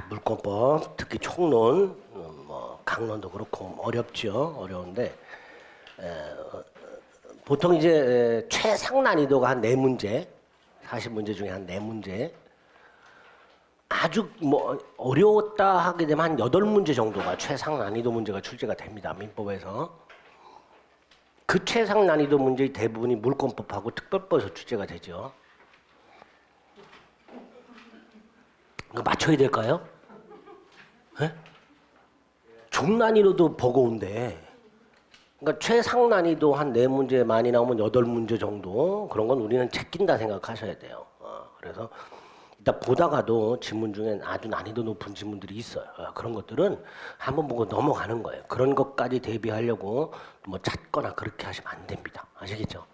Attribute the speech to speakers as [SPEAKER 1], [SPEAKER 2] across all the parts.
[SPEAKER 1] 물권법, 특히 총론, 강론도 그렇고 어렵죠. 어려운데 보통 이제 최상 난이도가 한 4문제, 40문제 중에 한 4문제. 아주 어려웠다 하게 되면 한 8문제 정도가 최상 난이도 문제가 출제가 됩니다. 민법에서. 그 최상 난이도 문제의 대부분이 물권법하고 특별법에서 출제가 되죠. 이거 맞춰야 될까요? 네? 중난이도도 버거운데, 그러니까 최상 난이도 한 4문제 많이 나오면 8문제 정도, 그런 건 우리는 제낀다 생각하셔야 돼요. 그래서 이따 보다가도 지문 중에 아주 난이도 높은 지문들이 있어요. 그런 것들은 한번 보고 넘어가는 거예요. 그런 것까지 대비하려고 찾거나 그렇게 하시면 안 됩니다. 아시겠죠?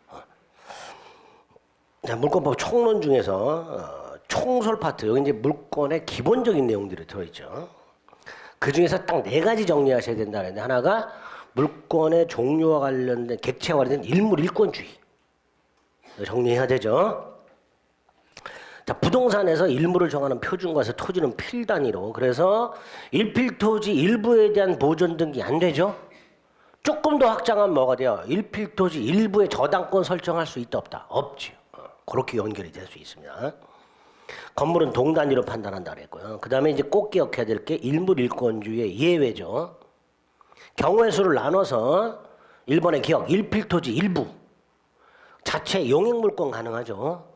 [SPEAKER 1] 자, 물권법 총론 중에서 총설 파트, 여기 이제 물권의 기본적인 내용들이 들어있죠. 그 중에서 딱 4가지 정리하셔야 된다는데, 하나가 물권의 종류와 관련된, 객체와 관련된 일물일권주의. 정리해야 되죠. 자, 부동산에서 일물을 정하는 표준과세, 토지는 필 단위로. 그래서 일필토지 일부에 대한 보존 등기 안 되죠. 조금 더 확장하면 뭐가 돼요? 일필토지 일부의 저당권 설정할 수 있다 없다? 없지요. 그렇게 연결이 될 수 있습니다. 건물은 동단위로 판단한다 그랬고요. 그 다음에 이제 꼭 기억해야 될 게 일물일권주의의 예외죠. 경우의 수를 나눠서 1번의 기억, 일필토지 일부. 자체 용익물권 가능하죠.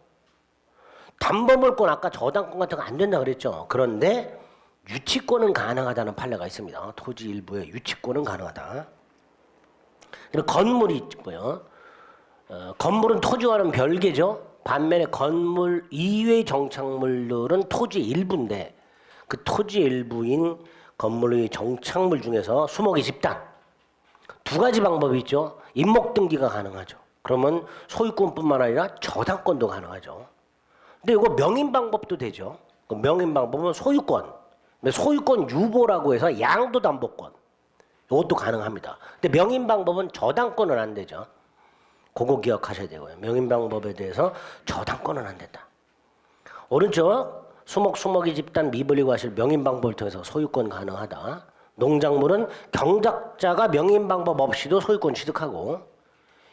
[SPEAKER 1] 담보물권 아까 저당권 같은 거 안 된다 그랬죠. 그런데 유치권은 가능하다는 판례가 있습니다. 토지 일부의 유치권은 가능하다. 그리고 건물이 있고요. 건물은 토지와는 별개죠. 반면에 건물 이외의 정착물들은 토지 일부인데, 그 토지 일부인 건물의 정착물 중에서 수목의 집단 2가지 방법이 있죠. 임목등기가 가능하죠. 그러면 소유권뿐만 아니라 저당권도 가능하죠. 근데 이거 명인 방법도 되죠. 명인 방법은 소유권. 소유권 유보라고 해서 양도담보권. 이것도 가능합니다. 근데 명인 방법은 저당권은 안 되죠. 그거 기억하셔야 되고요. 명인 방법에 대해서 저당권은 안 된다. 오른쪽 수목이 집단 미분리 과실 명인 방법을 통해서 소유권 가능하다. 농작물은 경작자가 명인 방법 없이도 소유권 취득하고,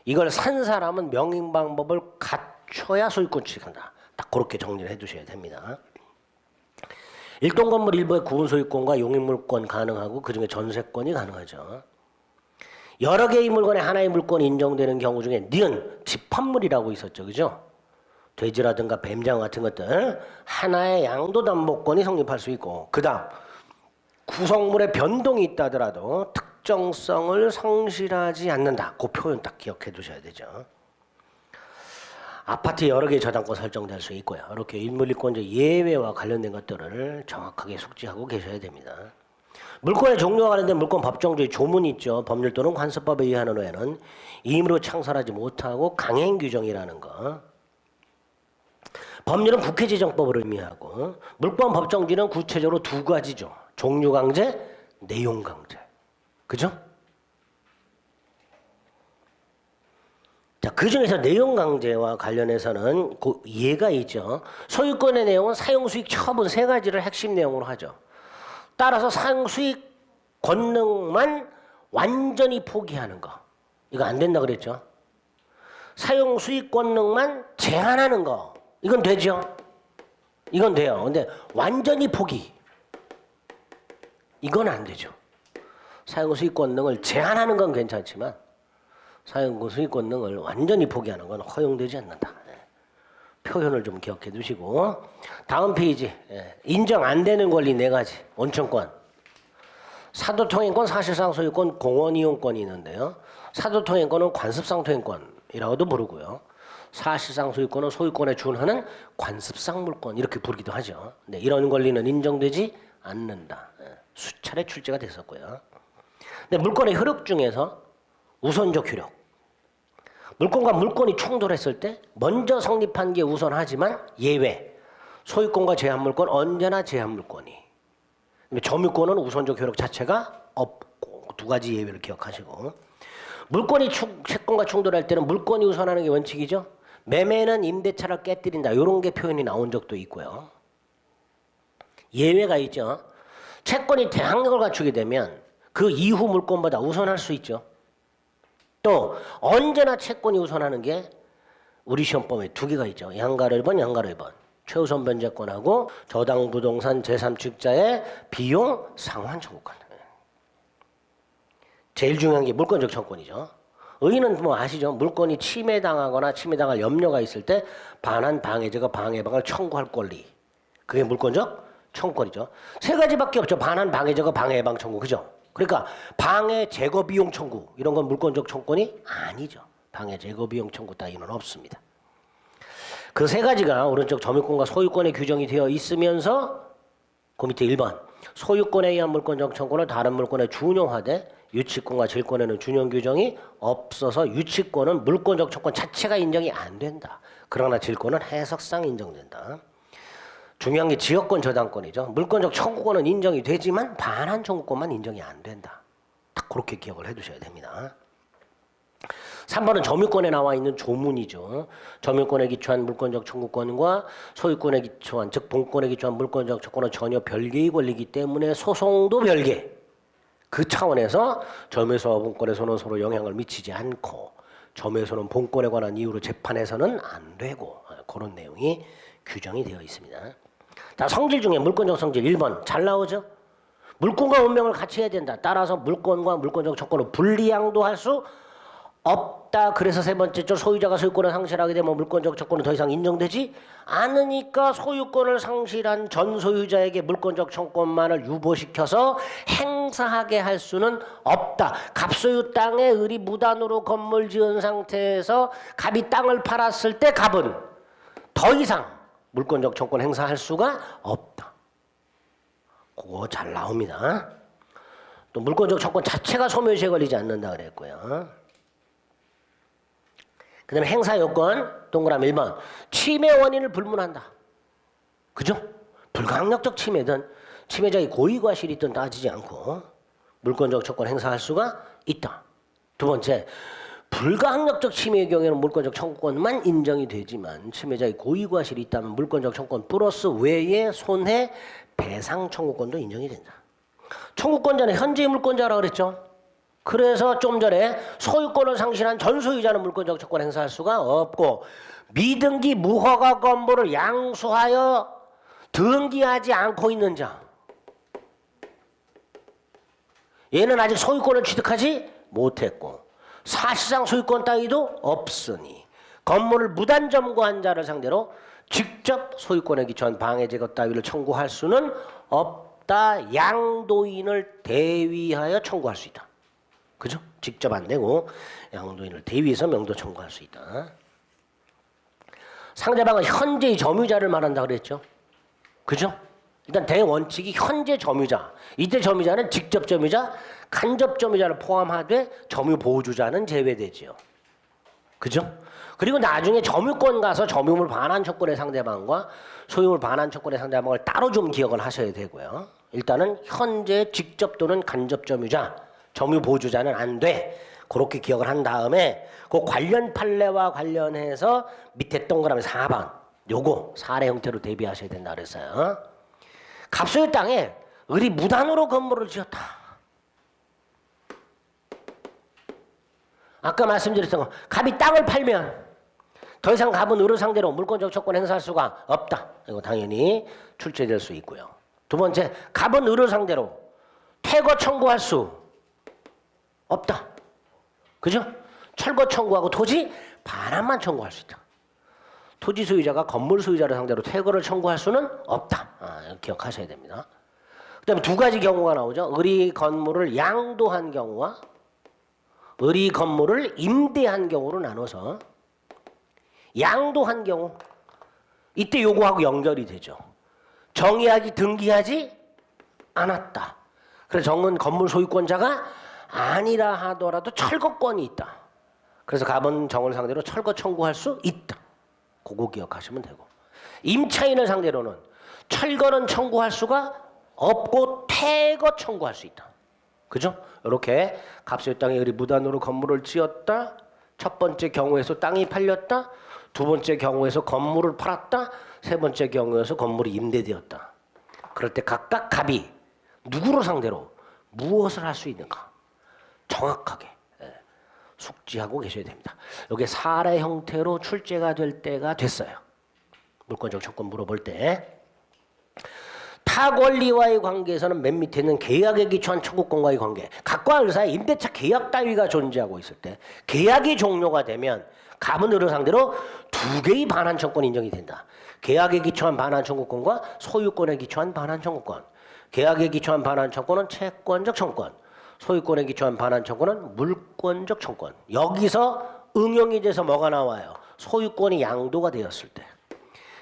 [SPEAKER 1] 이걸 산 사람은 명인 방법을 갖춰야 소유권 취득한다. 딱 그렇게 정리를 해두셔야 됩니다. 일동 건물 일부의 구분 소유권과 용익물권 가능하고, 그중에 전세권이 가능하죠. 여러 개의 물건에 하나의 물건이 인정되는 경우 중에 니은 집합물이라고 있었죠. 그죠? 돼지라든가 뱀장 같은 것들 하나의 양도담보권이 성립할 수 있고, 그 다음 구성물의 변동이 있다 하더라도 특정성을 상실하지 않는다. 그 표현 딱 기억해 두셔야 되죠. 아파트 여러 개의 저당권 설정될 수 있고요. 이렇게 일물일권자 예외와 관련된 것들을 정확하게 숙지하고 계셔야 됩니다. 물권의 종류와 관련된 물권 법정주의 조문이 있죠. 법률 또는 관습법에 의하는 후에는 임의로 창설하지 못하고 강행 규정이라는 거. 법률은 국회지정법을 의미하고, 물권 법정주의는 구체적으로 2가지죠. 종류강제, 내용강제. 그죠? 자, 그 중에서 내용강제와 관련해서는 그 예가 있죠. 소유권의 내용은 사용수익 처분 3가지를 핵심 내용으로 하죠. 따라서 사용수익 권능만 완전히 포기하는 거. 이거 안 된다 그랬죠. 사용수익 권능만 제한하는 거. 이건 되죠. 이건 돼요. 근데 완전히 포기. 이건 안 되죠. 사용수익 권능을 제한하는 건 괜찮지만 사용수익 권능을 완전히 포기하는 건 허용되지 않는다. 표현을 좀 기억해 두시고, 다음 페이지. 인정 안 되는 권리 4가지. 원천권. 사도통행권, 사실상 소유권, 공원이용권이 있는데요. 사도통행권은 관습상 통행권이라고도 부르고요. 사실상 소유권은 소유권에 준하는 관습상 물권, 이렇게 부르기도 하죠. 네, 이런 권리는 인정되지 않는다. 수차례 출제가 됐었고요. 근데 물권의 효력 중에서 우선적 효력. 물권과 물권이 충돌했을 때 먼저 성립한 게 우선하지만 예외. 소유권과 제한물권 언제나 제한물권이. 점유권은 우선적 효력 자체가 없고, 2가지 예외를 기억하시고, 물권이 채권과 충돌할 때는 물권이 우선하는 게 원칙이죠. 매매는 임대차를 깨뜨린다. 이런 게 표현이 나온 적도 있고요. 예외가 있죠. 채권이 대항력을 갖추게 되면 그 이후 물권보다 우선할 수 있죠. 또 언제나 채권이 우선하는 게 우리 시험법에 두 개가 있죠. 양가로 1번, 양가로 2번. 최우선 변제권하고 저당 부동산 제3취득자의 비용 상환 청구권. 제일 중요한 게 물권적 청구권이죠. 의의는 뭐 아시죠? 물건이 침해당하거나 침해당할 염려가 있을 때 반환 방해자가 방해방을 청구할 권리. 그게 물권적 청구권이죠. 세 가지밖에 없죠. 반환 방해자가 방해방 청구. 그죠? 그러니까 방해 제거 비용 청구 이런 건 물권적 청구권이 아니죠. 방해 제거 비용 청구 따위는 없습니다. 그 세 가지가 오른쪽 점유권과 소유권에 규정이 되어 있으면서 그 밑에 1번 소유권에 의한 물권적 청구는 다른 물권에 준용하되 유치권과 질권에는 준용 규정이 없어서 유치권은 물권적 청구권 자체가 인정이 안 된다. 그러나 질권은 해석상 인정된다. 중요한 게 지역권 저당권이죠. 물권적 청구권은 인정이 되지만 반환 청구권만 인정이 안 된다. 딱 그렇게 기억을 해두셔야 됩니다. 3번은 점유권에 나와 있는 조문이죠. 점유권에 기초한 물권적 청구권과 소유권에 기초한 즉 본권에 기초한 물권적 청구권은 전혀 별개의 권리이기 때문에 소송도 별개. 그 차원에서 점유소와 본권에서는 서로 영향을 미치지 않고 점유소는 본권에 관한 이유로 재판에서는 안 되고 그런 내용이 규정이 되어 있습니다. 자, 성질 중에 물권적 성질 1번 잘 나오죠? 물권과 운명을 같이 해야 된다. 따라서 물권과 물권적 청구권을 분리양도할 수 없다. 그래서 세 번째죠. 소유자가 소유권을 상실하게 되면 물권적 청구권은 더 이상 인정되지 않으니까 소유권을 상실한 전 소유자에게 물권적 청구권만을 유보시켜서 행사하게 할 수는 없다. 갑소유 땅에 을이 무단으로 건물 지은 상태에서 갑이 땅을 팔았을 때 갑은 더 이상 물권적 청구권 행사할 수가 없다. 그거 잘 나옵니다. 또 물권적 청구권 자체가 소멸시에 걸리지 않는다 그랬고요. 그 다음에 행사 요건 동그라미 1번 침해 원인을 불문한다. 그죠? 불가항력적 침해든 침해자의 고의과실이 있든 따지지 않고 물권적 청구권 행사할 수가 있다. 두 번째 불가항력적 침해의 경우에는 물권적 청구권만 인정이 되지만 침해자의 고의과실이 있다면 물권적 청구권 플러스 외에 손해 배상 청구권도 인정이 된다. 청구권자는 현재의 물권자라고 그랬죠. 그래서 좀 전에 소유권을 상실한 전 소유자는 물권적 청구권 행사할 수가 없고 미등기 무허가 건물을 양수하여 등기하지 않고 있는 자 얘는 아직 소유권을 취득하지 못했고 사실상 소유권 따위도 없으니 건물을 무단 점거한 자를 상대로 직접 소유권에 기초한 방해 제거 따위를 청구할 수는 없다. 양도인을 대위하여 청구할 수 있다. 그죠? 직접 안 되고 양도인을 대위해서 명도 청구할 수 있다. 상대방은 현재의 점유자를 말한다 그랬죠. 그죠? 일단 대원칙이 현재 점유자. 이때 점유자는 직접 점유자, 간접 점유자를 포함하되 점유 보호주자는 제외되지요. 그죠? 그리고 나중에 점유권 가서 점유물 반환 척권의 상대방과 소유물 반환 척권의 상대방을 따로 좀 기억을 하셔야 되고요. 일단은 현재 직접 또는 간접 점유자 점유 보호주자는 안 돼. 그렇게 기억을 한 다음에 그 관련 판례와 관련해서 밑에 동그라미 4번 요거 사례 형태로 대비하셔야 된다 그랬어요. 갑소유 땅에 을이 무단으로 건물을 지었다. 아까 말씀드렸던 거 갑이 땅을 팔면 더 이상 갑은 을을 상대로 물권적 청구권 행사할 수가 없다. 이거 당연히 출제될 수 있고요. 두 번째 갑은 을을 상대로 퇴거 청구할 수 없다. 그죠? 철거 청구하고 토지 반환만 청구할 수 있다. 토지 소유자가 건물 소유자를 상대로 퇴거를 청구할 수는 없다. 기억하셔야 됩니다. 그 다음에 두 가지 경우가 나오죠. 을이 건물을 양도한 경우와 을이 건물을 임대한 경우로 나눠서 양도한 경우 이때 요거하고 연결이 되죠. 정의하기 등기하지 않았다. 그래서 정은 건물 소유권자가 아니라 하더라도 철거권이 있다. 그래서 갑은 정을 상대로 철거 청구할 수 있다. 그거 기억하시면 되고 임차인을 상대로는 철거는 청구할 수가 없고 퇴거 청구할 수 있다. 그죠? 이렇게 갑소유 땅에 을이 무단으로 건물을 지었다. 첫 번째 경우에서 땅이 팔렸다. 두 번째 경우에서 건물을 팔았다. 세 번째 경우에서 건물이 임대되었다. 그럴 때 각각 갑이 누구를 상대로 무엇을 할 수 있는가 정확하게 숙지하고 계셔야 됩니다. 이게 사례 형태로 출제가 될 때가 됐어요. 물권적 청권 물어볼 때. 타 권리와의 관계에서는 맨 밑에 있는 계약에 기초한 청구권과의 관계, 각과 의사의 임대차 계약 따위가 존재하고 있을 때 계약이 종료가 되면 갑은 을을 상대로 두 개의 반환 청권이 인정이 된다. 계약에 기초한 반환 청구권과 소유권에 기초한 반환 청구권. 계약에 기초한 반환 청권은 채권적 청권, 소유권에 기초한 반환 청권은 물권적 청권. 여기서 응용이 돼서 뭐가 나와요? 소유권이 양도가 되었을 때.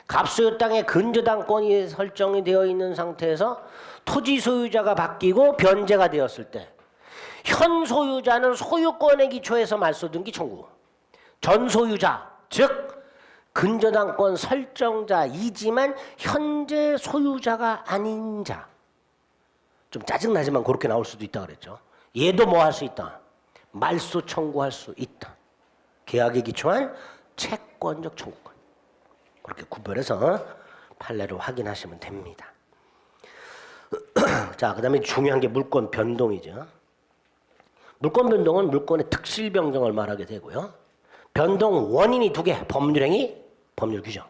[SPEAKER 1] 갑소유 땅의 근저당권이 설정이 되어 있는 상태에서 토지 소유자가 바뀌고 변제가 되었을 때 현 소유자는 소유권에 기초해서 말소등기 청구, 전 소유자 즉 근저당권 설정자이지만 현재 소유자가 아닌 자, 좀 짜증나지만 그렇게 나올 수도 있다 그랬죠. 얘도 뭐 할 수 있다? 말소 청구할 수 있다. 계약에 기초한 채권적 청구권. 그렇게 구별해서 판례를 확인하시면 됩니다. 자, 그 다음에 중요한 게 물권 변동이죠. 물권 변동은 물권의 특실 변경을 말하게 되고요. 변동 원인이 두 개, 법률행위, 법률 규정.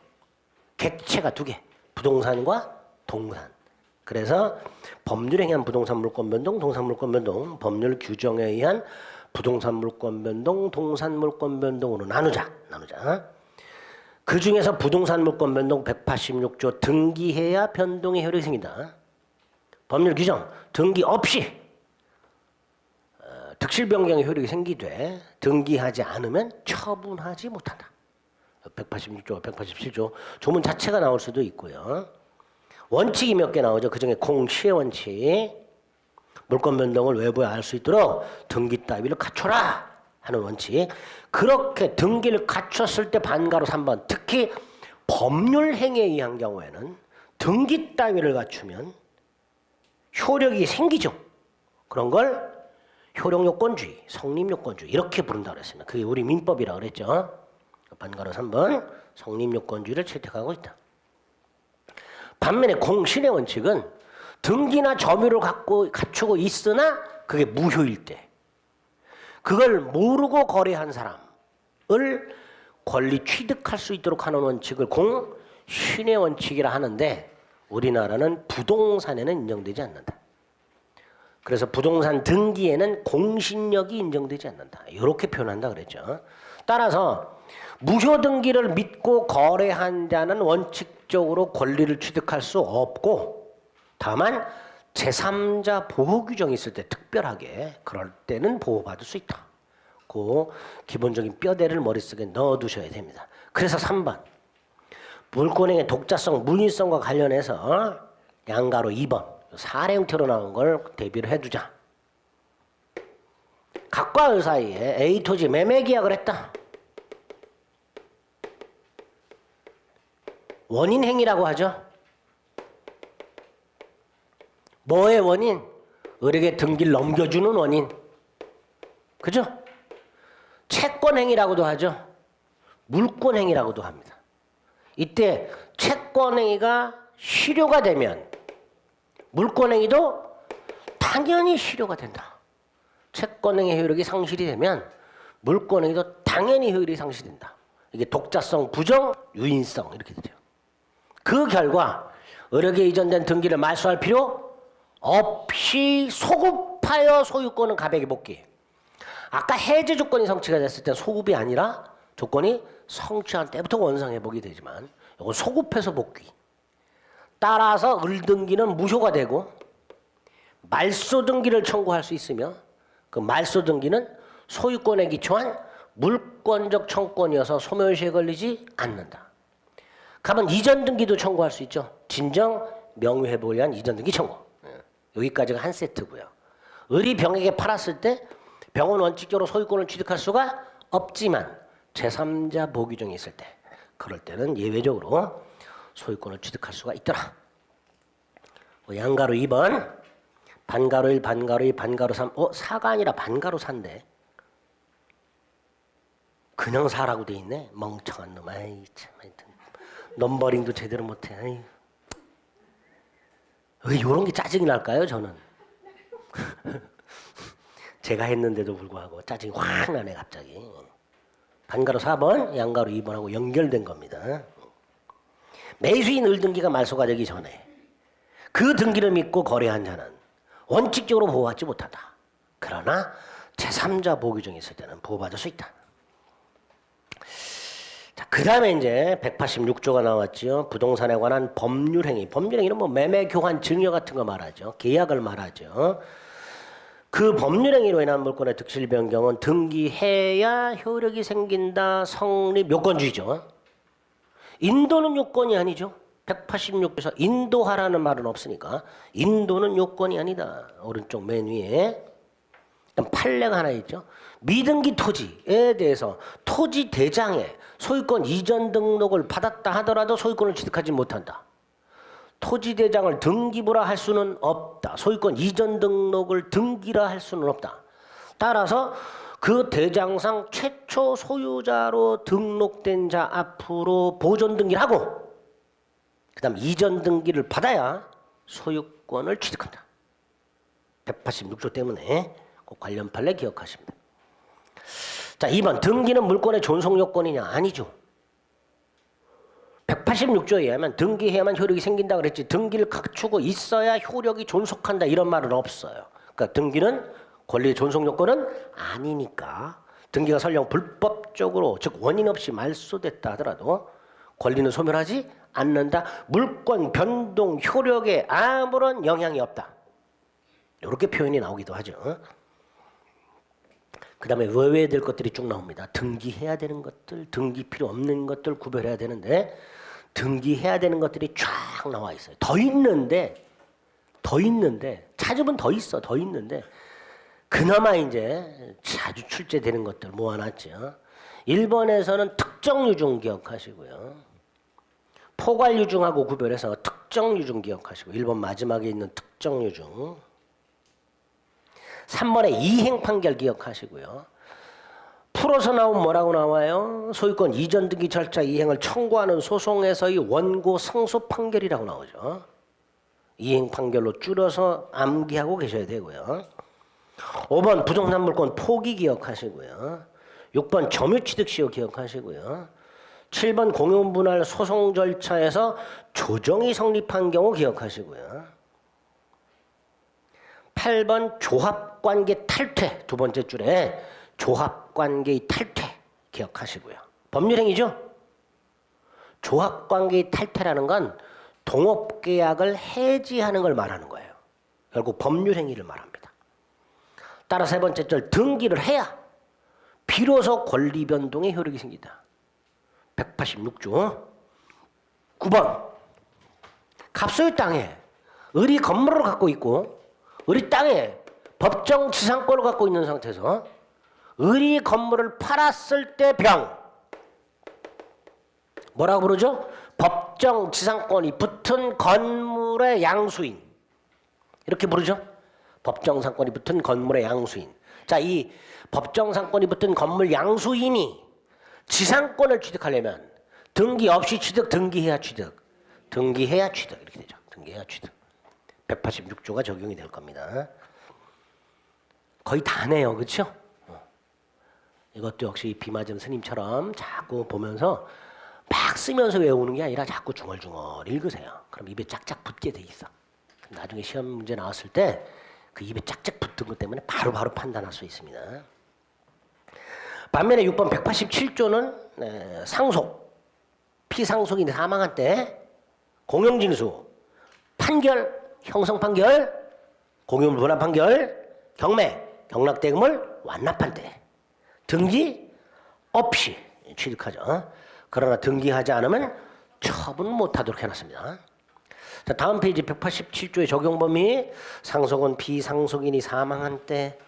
[SPEAKER 1] 객체가 두 개, 부동산과 동산. 그래서 법률행위 한 부동산 물권 변동, 동산 물권 변동, 법률 규정에 의한 부동산 물권 변동, 동산 물권 변동으로 나누자. 그 중에서 부동산 물권 변동 186조 등기해야 변동의 효력이 생긴다. 법률 규정 등기 없이 득실 변경의 효력이 생기되 등기하지 않으면 처분하지 못한다. 186조, 187조 조문 자체가 나올 수도 있고요. 원칙이 몇 개 나오죠. 그중에 공시의 원칙. 물권 변동을 외부에 알 수 있도록 등기 따위를 갖춰라 하는 원칙. 그렇게 등기를 갖췄을 때 반가로 3번. 특히 법률 행위에 의한 경우에는 등기 따위를 갖추면 효력이 생기죠. 그런 걸 효력요건주의, 성립요건주의 이렇게 부른다고 그랬습니다. 그게 우리 민법이라고 그랬죠. 반가로 3번 성립요건주의를 채택하고 있다. 반면에 공신의 원칙은 등기나 점유를 갖추고 있으나 그게 무효일 때 그걸 모르고 거래한 사람을 권리 취득할 수 있도록 하는 원칙을 공신의 원칙이라 하는데 우리나라는 부동산에는 인정되지 않는다. 그래서 부동산 등기에는 공신력이 인정되지 않는다. 이렇게 표현한다 그랬죠. 따라서 무효 등기를 믿고 거래한 자는 원칙적으로 권리를 취득할 수 없고 다만 제3자 보호 규정이 있을 때 특별하게 그럴 때는 보호받을 수 있다. 그 기본적인 뼈대를 머릿속에 넣어두셔야 됩니다. 그래서 3번 물권행의 독자성, 문의성과 관련해서 양가로 2번 사례 형태로 나온 걸 대비를 해두자. 각과 의 사이에 A 토지 매매 계약을 했다. 원인 행위라고 하죠. 뭐의 원인? 을에게 등기를 넘겨주는 원인. 그죠? 채권행위라고도 하죠. 물권행위라고도 합니다. 이때 채권행위가 실효가 되면 물권행위도 당연히 실효가 된다. 채권행위 효력이 상실이 되면 물권행위도 당연히 효력이 상실된다. 이게 독자성, 부정, 유인성 이렇게 되죠. 그 결과 을에게 이전된 등기를 말소할 필요 없이 소급하여 소유권은 갑에게 복귀. 아까 해제 조건이 성취가 됐을 때 소급이 아니라 조건이 성취한 때부터 원상회복이 되지만 이건 소급해서 복귀. 따라서 을 등기는 무효가 되고 말소 등기를 청구할 수 있으며 그 말소 등기는 소유권에 기초한 물권적 청권이어서 소멸시에 걸리지 않는다. 가면 이전 등기도 청구할 수 있죠. 진정 명의회복을 위한 이전 등기 청구. 여기까지가 한 세트고요. 을이 병에게 팔았을 때 병은 원칙적으로 소유권을 취득할 수가 없지만 제3자 보호 규정이 있을 때 그럴 때는 예외적으로 소유권을 취득할 수가 있더라. 양가로 2번 반가로 1, 반가로 2, 반가로 3. 사가 아니라 반가로 4인데 그냥 4라고 돼 있네. 멍청한 놈. 아이 참. 넘버링도 제대로 못해. 아이. 왜 이런 게 짜증이 날까요, 저는? 제가 했는데도 불구하고 짜증이 확 나네, 갑자기. 반가로 4번, 양가로 2번하고 연결된 겁니다. 매수인 을등기가 말소가 되기 전에 그 등기를 믿고 거래한 자는 원칙적으로 보호받지 못하다. 그러나 제3자 보기 중에 있을 때는 보호받을 수 있다. 자, 그 다음에 이제 186조가 나왔죠. 부동산에 관한 법률행위. 법률행위는 뭐 매매, 교환, 증여 같은 거 말하죠. 계약을 말하죠. 그 법률행위로 인한 물권의 득실 변경은 등기해야 효력이 생긴다. 성립 요건주의죠. 인도는 요건이 아니죠. 186조에서 인도하라는 말은 없으니까 인도는 요건이 아니다. 오른쪽 맨 위에 판례가 하나 있죠. 미등기 토지에 대해서 토지 대장에 소유권 이전 등록을 받았다 하더라도 소유권을 취득하지 못한다. 토지 대장을 등기부라 할 수는 없다. 소유권 이전 등록을 등기라 할 수는 없다. 따라서 그 대장상 최초 소유자로 등록된 자 앞으로 보존 등기를 하고 그다음 이전 등기를 받아야 소유권을 취득한다. 186조 때문에 꼭 관련 판례 기억하십니다. 자, 2번 등기는 물권의 존속 요건이냐? 아니죠. 186조에 의하면 등기해야만 효력이 생긴다 그랬지 등기를 갖추고 있어야 효력이 존속한다 이런 말은 없어요. 그러니까 등기는 권리의 존속 요건은 아니니까 등기가 설령 불법적으로 즉 원인 없이 말소됐다 하더라도 권리는 소멸하지 않는다. 물권 변동 효력에 아무런 영향이 없다. 이렇게 표현이 나오기도 하죠. 그 다음에 외워야 것들이 쭉 나옵니다. 등기해야 되는 것들, 등기 필요 없는 것들 구별해야 되는데 등기해야 되는 것들이 쫙 나와 있어요. 더 있는데 찾으면 더 있는데 그나마 이제 자주 출제되는 것들 모아놨죠. 1번에서는 특정 유증 기억하시고요. 포괄 유증하고 구별해서 특정 유증 기억하시고 1번 마지막에 있는 특정 유증 3번에 이행 판결 기억하시고요. 풀어서 나온 뭐라고 나와요? 소유권 이전 등기 절차 이행을 청구하는 소송에서의 원고 승소 판결이라고 나오죠. 이행 판결로 줄여서 암기하고 계셔야 되고요. 5번 부동산 물권 포기 기억하시고요. 6번 점유취득시효 기억하시고요. 7번 공용분할 소송 절차에서 조정이 성립한 경우 기억하시고요. 8번 조합관계 탈퇴 두 번째 줄에 조합관계의 탈퇴 기억하시고요. 법률행위죠. 조합관계의 탈퇴라는 건 동업계약을 해지하는 걸 말하는 거예요. 결국 법률행위를 말합니다. 따라 세 번째 절 등기를 해야 비로소 권리 변동의 효력이 생긴다. 186조 9번 갑소유 땅에 을이 건물을 갖고 있고 을이 땅에 법정 지상권을 갖고 있는 상태에서 을이 건물을 팔았을 때 병 뭐라고 부르죠? 법정 지상권이 붙은 건물의 양수인 이렇게 부르죠? 법정 상권이 붙은 건물의 양수인. 자, 이 법정 상권이 붙은 건물 양수인이 지상권을 취득하려면 등기 없이 취득, 등기해야 취득. 등기해야 취득 이렇게 되죠. 등기해야 취득. 186조가 적용이 될 겁니다. 거의 다네요. 그렇죠? 이것도 역시 비 맞은 스님처럼 자꾸 보면서 막 쓰면서 외우는 게 아니라 자꾸 중얼중얼 읽으세요. 그럼 입에 짝짝 붙게 돼 있어. 나중에 시험 문제 나왔을 때 그 입에 짝짝 붙은 것 때문에 바로바로 판단할 수 있습니다. 반면에 6번 187조는 상속, 피상속인이 사망한 때 공용징수, 판결, 형성판결, 공유물 분할 판결, 경매, 경락대금을 완납한 때 등기 없이 취득하죠. 그러나 등기하지 않으면 처분 못하도록 해놨습니다. 자, 다음 페이지 187조의 적용 범위 상속은 비상속인이 사망한 때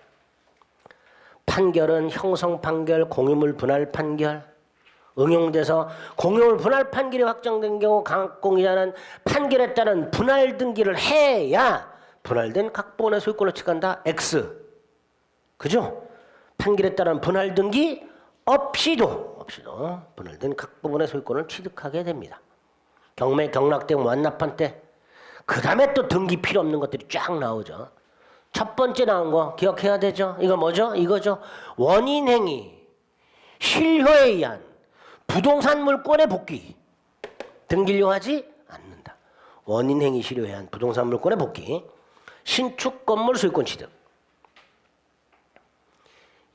[SPEAKER 1] 판결은 형성 판결, 공유물 분할 판결 응용돼서 공유물 분할 판결이 확정된 경우 강압공유자는 판결에 따른 분할 등기를 해야 분할된 각본의 소유권을 취득한다. X. 그죠? 판결에 따른 분할 등기 없이도 분할된 각 부분의 소유권을 취득하게 됩니다. 경매, 경락대금 완납한 때 그 다음에 또 등기 필요 없는 것들이 쫙 나오죠. 첫 번째 나온 거 기억해야 되죠. 이거 뭐죠? 이거죠. 원인행위, 실효에 의한 부동산 물권의 복귀. 등기료 하지 않는다. 원인행위, 실효에 의한 부동산 물권의 복귀. 신축 건물 소유권 취득.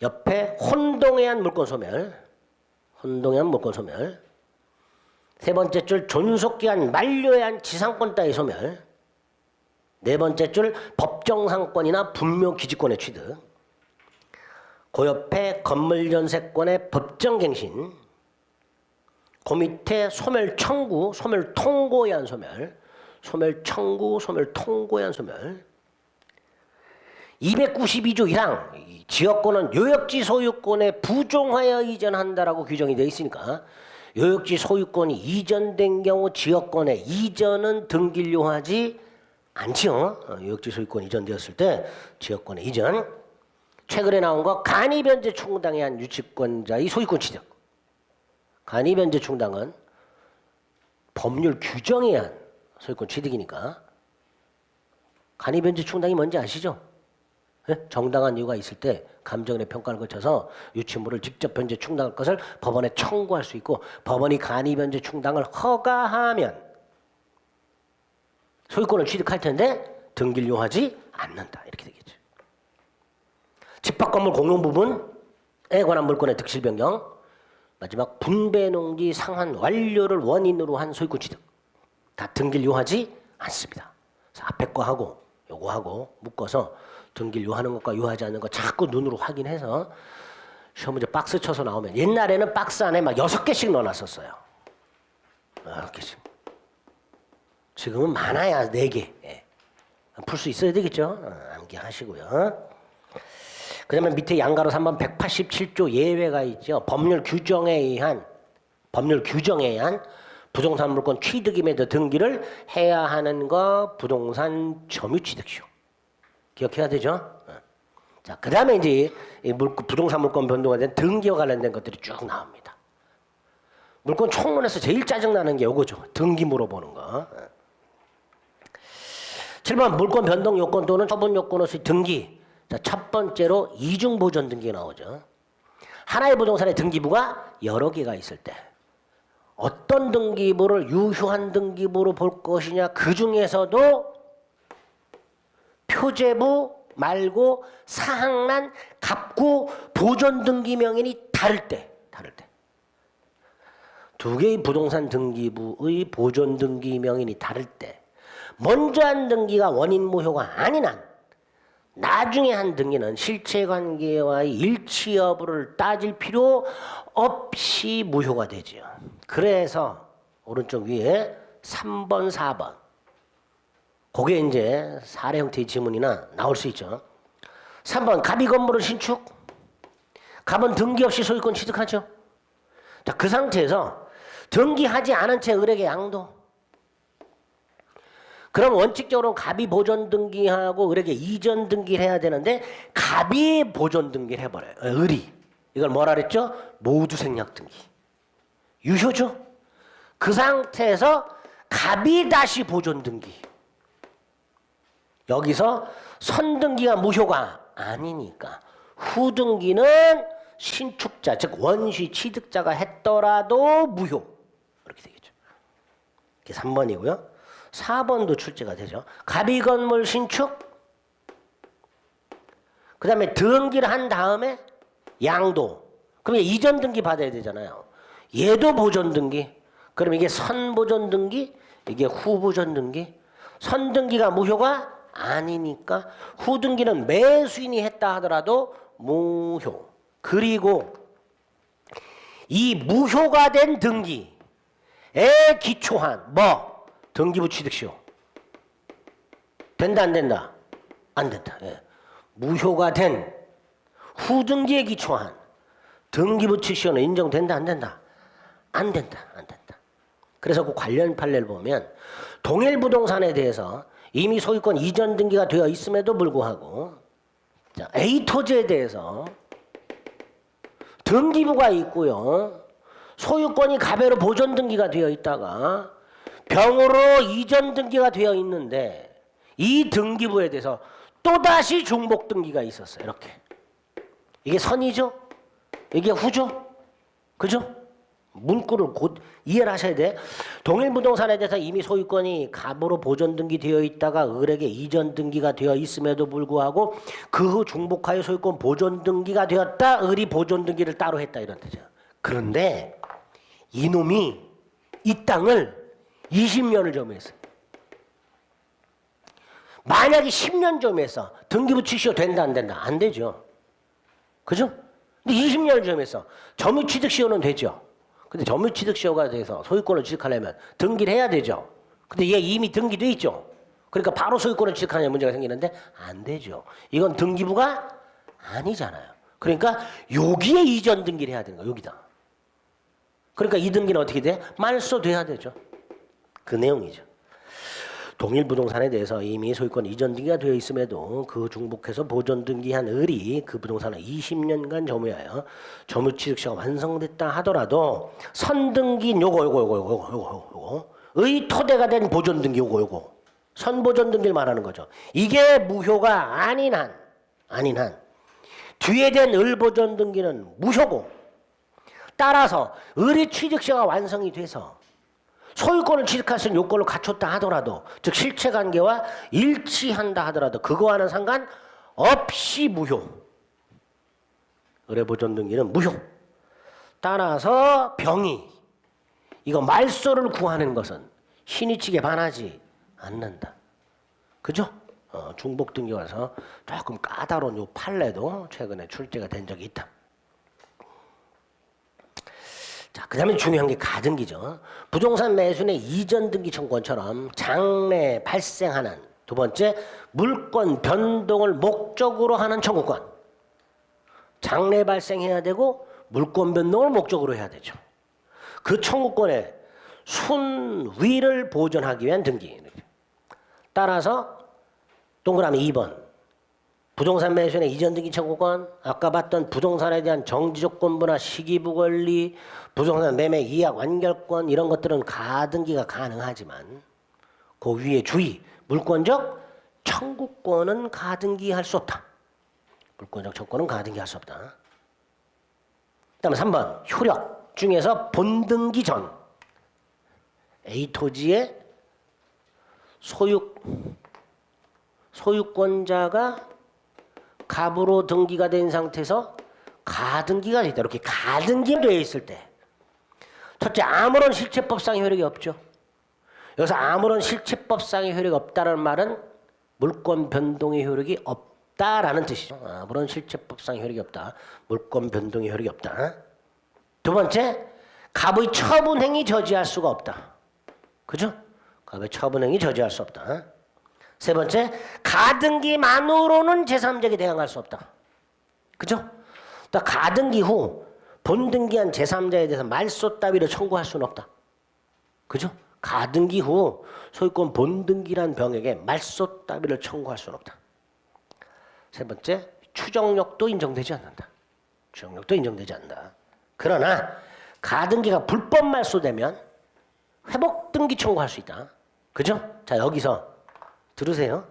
[SPEAKER 1] 옆에 혼동에 의한 물권 소멸. 혼동에 의한 물권 소멸. 세 번째 줄 존속기한 만료에 의한 지상권 따위 소멸. 네 번째 줄 법정상권이나 분묘기지권의 취득. 그 옆에 건물전세권의 법정갱신. 그 밑에 소멸청구, 소멸통고에 의한 소멸. 소멸청구, 소멸통고에 의한 소멸. 292조 1항 지역권은 요역지 소유권에 부종하여 이전한다라고 규정이 되어 있으니까 요역지 소유권이 이전된 경우 지역권의 이전은 등기료하지 않죠. 요역지 소유권 이전되었을 때 지역권의 이전. 최근에 나온 거 간이변제 충당에 한 유치권자의 소유권 취득. 간이변제 충당은 법률 규정에 의한 소유권 취득이니까. 간이변제 충당이 뭔지 아시죠? 정당한 이유가 있을 때 감정인의 평가를 거쳐서 유치물을 직접 변제 충당할 것을 법원에 청구할 수 있고 법원이 간이변제 충당을 허가하면 소유권을 취득할 텐데 등기를 요하지 않는다. 이렇게 되겠죠. 집합건물 공용부분에 관한 물권의 득실 변경. 마지막 분배농지 상환 완료를 원인으로 한 소유권 취득. 다 등기를 요하지 않습니다. 그래서 앞에 거 하고 요거 하고 묶어서 등기를 요하는 것과 요하지 않는 것 자꾸 눈으로 확인해서 시험 문제 박스 쳐서 나오면 옛날에는 박스 안에 막 6개씩 넣어놨었어요. 6개씩. 지금은 많아야 4개. 예. 풀 수 있어야 되겠죠. 암기하시고요. 그 다음에 밑에 양가로 3번 187조 예외가 있죠. 법률 규정에 의한 부동산 물권 취득임에도 등기를 해야 하는 거 부동산 점유 취득시효. 기억해야 되죠? 자, 그 다음에 이제 부동산 물권 변동에 대한 등기와 관련된 것들이 쭉 나옵니다. 물권 총론에서 제일 짜증나는 게 이거죠. 등기 물어보는 거. 7번 물권 변동 요건 또는 처분 요건으로서의 등기. 자, 첫 번째로 이중 보존 등기가 나오죠. 하나의 부동산의 등기부가 여러 개가 있을 때 어떤 등기부를 유효한 등기부로 볼 것이냐. 그 중에서도 표제부 말고 사항란, 갑구, 보존 등기 명인이 다를 때. 두 개의 부동산 등기부의 보존 등기 명인이 다를 때 먼저 한 등기가 원인 무효가 아닌 한 나중에 한 등기는 실체관계와의 일치 여부를 따질 필요 없이 무효가 되죠. 그래서 오른쪽 위에 3번, 4번 그게 이제 사례 형태의 지문이나 나올 수 있죠. 3번 갑이 건물을 신축. 갑은 등기 없이 소유권 취득하죠. 자, 그 상태에서 등기하지 않은 채 을에게 양도. 그럼 원칙적으로 갑이 보존 등기하고 을에게 이전 등기를 해야 되는데 갑이 보존 등기를 해버려요. 을이. 이걸 뭐라 그랬죠? 모두 생략 등기. 유효죠. 그 상태에서 갑이 다시 보존 등기. 여기서 선등기가 무효가 아니니까 후등기는 신축자 즉 원시 취득자가 했더라도 무효. 이렇게 되겠죠. 이게 3번이고요. 4번도 출제가 되죠. 갑이 건물 신축. 그 다음에 등기를 한 다음에 양도. 그럼 이전 등기 받아야 되잖아요. 얘도 보존 등기. 그럼 이게 선보존 등기, 이게 후보존 등기. 선등기가 무효가 아니니까 후등기는 매수인이 했다 하더라도 무효. 그리고 이 무효가 된 등기에 기초한 뭐? 등기부 취득시효. 된다 안 된다? 안 된다. 예. 무효가 된 후등기에 기초한 등기부 취득시효는 인정된다 안 된다? 안 된다. 안 된다. 그래서 그 관련 판례를 보면 동일 부동산에 대해서 이미 소유권 이전 등기가 되어 있음에도 불구하고 자, A 토지에 대해서 등기부가 있고요. 소유권이 가배로 보존 등기가 되어 있다가 병으로 이전 등기가 되어 있는데 이 등기부에 대해서 또다시 중복 등기가 있었어요. 이렇게. 이게 선이죠? 이게 후죠? 그죠? 문구를 곧 이해를 하셔야 돼. 동일부동산에 대해서 이미 소유권이 갑으로 보존 등기되어 있다가 을에게 이전 등기가 되어 있음에도 불구하고 그 후 중복하여 소유권 보존 등기가 되었다. 을이 보존 등기를 따로 했다 이런 뜻이죠. 그런데 이놈이 이 땅을 20년을 점유했어요. 만약에 10년 점유해서 등기부 취소 된다 안 된다? 안 되죠. 그죠? 근데 20년을 점유했어. 점유취득시효는 되죠. 근데 점유취득시효가 돼서 소유권을 취득하려면 등기를 해야 되죠. 근데 얘 이미 등기돼 있죠. 그러니까 바로 소유권을 취득하냐 문제가 생기는데 안 되죠. 이건 등기부가 아니잖아요. 그러니까 여기에 이전 등기를 해야 되는 거야. 여기다. 그러니까 이 등기는 어떻게 돼? 말소돼야 되죠. 그 내용이죠. 동일부동산에 대해서 이미 소유권 이전 등기가 되어 있음에도 그 중복해서 보존 등기한 을이 그 부동산을 20년간 점유하여 점유취득시가 완성됐다 하더라도 선등기인 요거의 토대가 된 보존 등기 요거 선보존 등기를 말하는 거죠. 이게 무효가 아닌 한 뒤에 된 을보존 등기는 무효고 따라서 을의 취득시가 완성이 돼서 소유권을 취득할 수 있는 요건을 갖췄다 하더라도 즉 실체관계와 일치한다 하더라도 그거와는 상관없이 무효. 의뢰보존 등기는 무효. 따라서 병이 이거 말소를 구하는 것은 신의칙에 반하지 않는다. 그죠? 중복 등기 와서 조금 까다로운 요 판례도 최근에 출제가 된 적이 있다. 자, 그 다음에 중요한 게 가등기죠. 부동산 매수인의 이전 등기 청구권처럼 장래 발생하는 두 번째 물권 변동을 목적으로 하는 청구권. 장래 발생해야 되고 물권 변동을 목적으로 해야 되죠. 그 청구권의 순위를 보존하기 위한 등기. 따라서 동그라미 2번. 부동산 매수인의 이전 등기 청구권, 아까 봤던 부동산에 대한 정지 조건부나 시기부 권리, 부동산 매매 이약 완결권 이런 것들은 가등기가 가능하지만 그 위에 주의, 물권적 청구권은 가등기할 수 없다. 물권적 청구권은 가등기할 수 없다. 그다음에 3번 효력 중에서 본등기 전 A 토지의 소유권자가 갑으로 등기가 된 상태에서 가등기가 있다. 이렇게 가등기가 되어 있을 때 첫째 아무런 실체법상의 효력이 없죠. 여기서 아무런 실체법상의 효력이 없다는 말은 물권 변동의 효력이 없다라는 뜻이죠. 아무런 실체법상의 효력이 없다. 물권 변동의 효력이 없다. 두 번째 갑의 처분행위 저지할 수가 없다. 그죠? 갑의 처분행위 저지할 수 없다. 세 번째, 가등기만으로는 제3자에게 대항할 수 없다. 그죠? 또 가등기 후 본등기한 제3자에 대해서 말소 따위를 청구할 수는 없다. 그죠? 가등기 후 소유권 본등기란 병에게 말소 따위를 청구할 수는 없다. 세 번째, 추정력도 인정되지 않는다. 추정력도 인정되지 않는다. 그러나 가등기가 불법 말소되면 회복 등기 청구할 수 있다. 그죠? 자, 여기서 들으세요.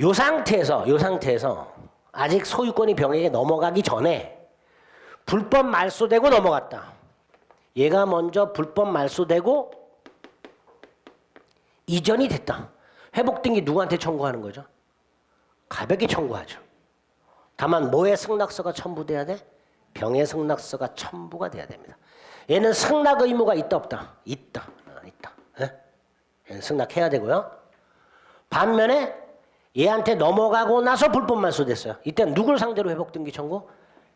[SPEAKER 1] 요 상태에서 아직 소유권이 병에게 넘어가기 전에 불법 말소되고 넘어갔다. 얘가 먼저 불법 말소되고 이전이 됐다. 회복 등기 누구한테 청구하는 거죠? 갑에게 청구하죠. 다만 뭐의 승낙서가 첨부돼야 돼? 병의 승낙서가 첨부가 돼야 됩니다. 얘는 승낙 의무가 있다 없다? 있다. 승낙해야 되고요. 반면에 얘한테 넘어가고 나서 불법 말소됐어요. 이때 누굴 상대로 회복등기 청구?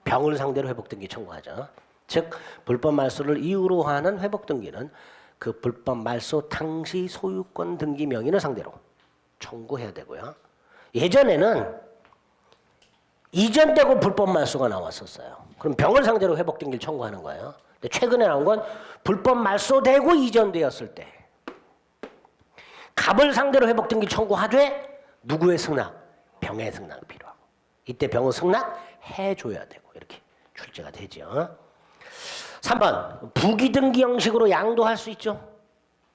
[SPEAKER 1] 병을 상대로 회복등기 청구하죠. 즉 불법 말소를 이유로 하는 회복등기는 그 불법 말소 당시 소유권 등기 명의를 상대로 청구해야 되고요. 예전에는 이전되고 불법 말소가 나왔었어요. 그럼 병을 상대로 회복등기를 청구하는 거예요. 근데 최근에 나온 건 불법 말소되고 이전되었을 때 갑을 상대로 회복등기 청구하되 누구의 승낙? 병의 승낙이 필요하고 이때 병은 승낙해줘야 되고 이렇게 출제가 되죠. 3번 부기등기 형식으로 양도할 수 있죠.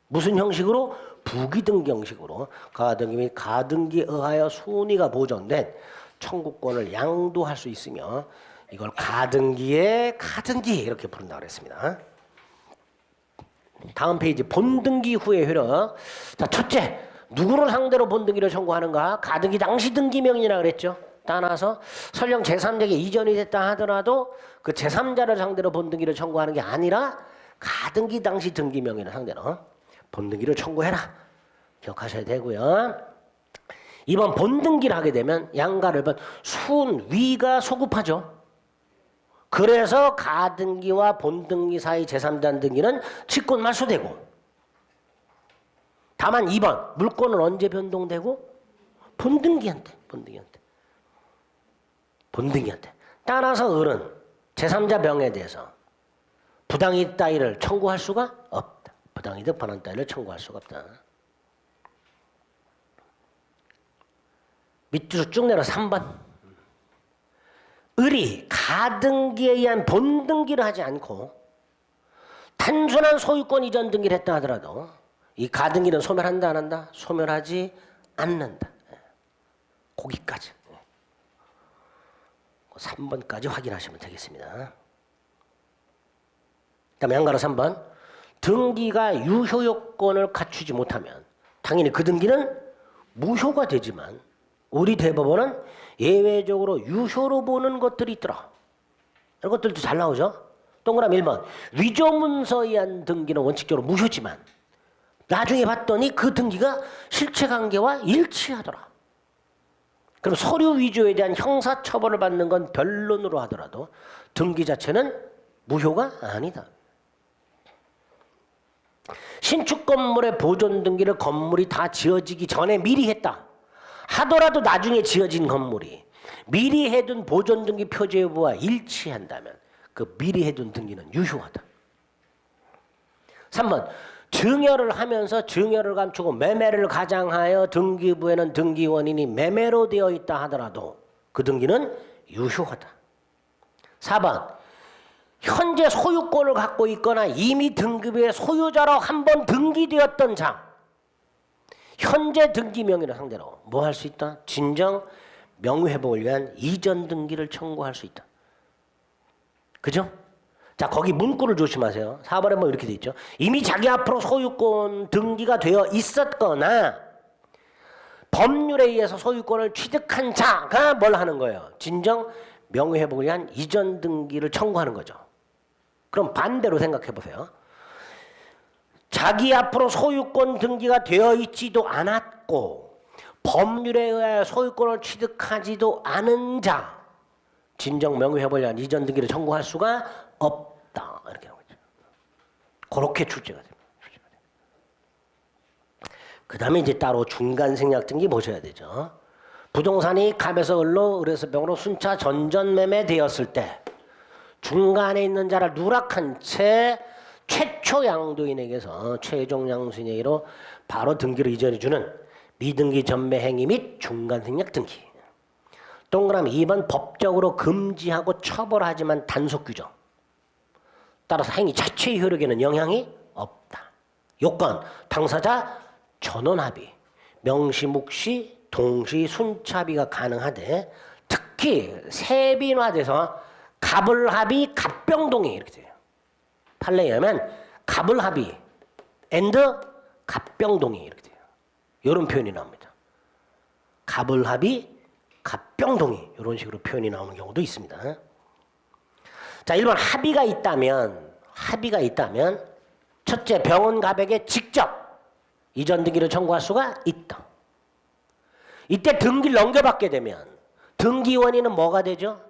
[SPEAKER 1] 무슨 형식으로? 부기등기 형식으로 가등기 및 가등기에 의하여 순위가 보존된 청구권을 양도할 수 있으며 이걸 가등기의 가등기 이렇게 부른다고 그랬습니다. 다음 페이지 본등기 후의 효력. 자, 첫째, 누구를 상대로 본등기를 청구하는가? 가등기 당시 등기명이라 그랬죠. 따라서 설령 제3자에게 이전이 됐다 하더라도 그 제3자를 상대로 본등기를 청구하는 게 아니라 가등기 당시 등기명의를 상대로 본등기를 청구해라. 기억하셔야 되고요. 2번 본등기를 하게 되면 양가를 순위가 소급하죠. 그래서 가등기와 본등기 사이 제3자 등기는 직권 말소되고, 다만 2번 물권은 언제 변동되고? 본등기한테. 따라서 을은 제3자 명에 대해서 부당이득 따위를 청구할 수가 없다. 부당이득 반환 따위를 청구할 수가 없다. 밑줄을 쭉 내려 3번. 을이 가등기에 의한 본등기를 하지 않고 단순한 소유권 이전 등기를 했다 하더라도 이 가등기는 소멸한다 안 한다? 소멸하지 않는다. 거기까지. 3번까지 확인하시면 되겠습니다. 그다음에 양가로 3번. 등기가 유효 요건을 갖추지 못하면 당연히 그 등기는 무효가 되지만 우리 대법원은 예외적으로 유효로 보는 것들이 있더라. 이런 것들도 잘 나오죠. 동그라미 1번. 위조문서에 의한 등기는 원칙적으로 무효지만 나중에 봤더니 그 등기가 실체관계와 일치하더라. 그럼 서류 위조에 대한 형사처벌을 받는 건 변론으로 하더라도 등기 자체는 무효가 아니다. 신축 건물의 보존 등기를 건물이 다 지어지기 전에 미리 했다 하더라도 나중에 지어진 건물이 미리 해둔 보존 등기 표제 여부와 일치한다면 그 미리 해둔 등기는 유효하다. 3번. 증여를 하면서 증여를 감추고 매매를 가장하여 등기부에는 등기 원인이 매매로 되어 있다 하더라도 그 등기는 유효하다. 4번. 현재 소유권을 갖고 있거나 이미 등기부의 소유자로 한번 등기되었던 자, 현재 등기 명의를 상대로 뭐 할 수 있다? 진정 명의회복을 위한 이전 등기를 청구할 수 있다. 그죠? 자, 거기 문구를 조심하세요. 4번에 뭐 이렇게 돼 있죠. 이미 자기 앞으로 소유권 등기가 되어 있었거나 법률에 의해서 소유권을 취득한 자가 뭘 하는 거예요? 진정 명의회복을 위한 이전 등기를 청구하는 거죠. 그럼 반대로 생각해 보세요. 자기 앞으로 소유권 등기가 되어 있지도 않았고 법률에 의해 소유권을 취득하지도 않은 자, 진정 명의회복을 위한 이전 등기를 청구할 수가 없다. 이렇게 하는 거죠. 그렇게 출제가 됩니다. 그 다음에 이제 따로 중간 생략 등기 보셔야 되죠. 부동산이 갑에서 을로, 을에서 병으로 순차 전전매매 되었을 때 중간에 있는 자를 누락한 채 최초 양도인에게서 최종 양수인에게로 바로 등기를 이전해주는 미등기 전매 행위 및 중간 생략 등기. 동그라미 2번. 법적으로 금지하고 처벌하지만 단속 규정. 따라서 행위 자체의 효력에는 영향이 없다. 요건 당사자 전원합의, 명시, 묵시, 동시, 순차비가 가능하되 특히 세빈화돼서 갑을합의, 갑병동의 이렇게 돼요. 판례에 의하면 갑을합의 앤드 갑병동의 이렇게 돼요. 이런 표현이 나옵니다. 갑을합의, 갑병동의 이런 식으로 표현이 나오는 경우도 있습니다. 자, 1번 합의가 있다면 첫째, 병원갑에게 직접 이전 등기를 청구할 수가 있다. 이때 등기를 넘겨받게 되면 등기 원인은 뭐가 되죠?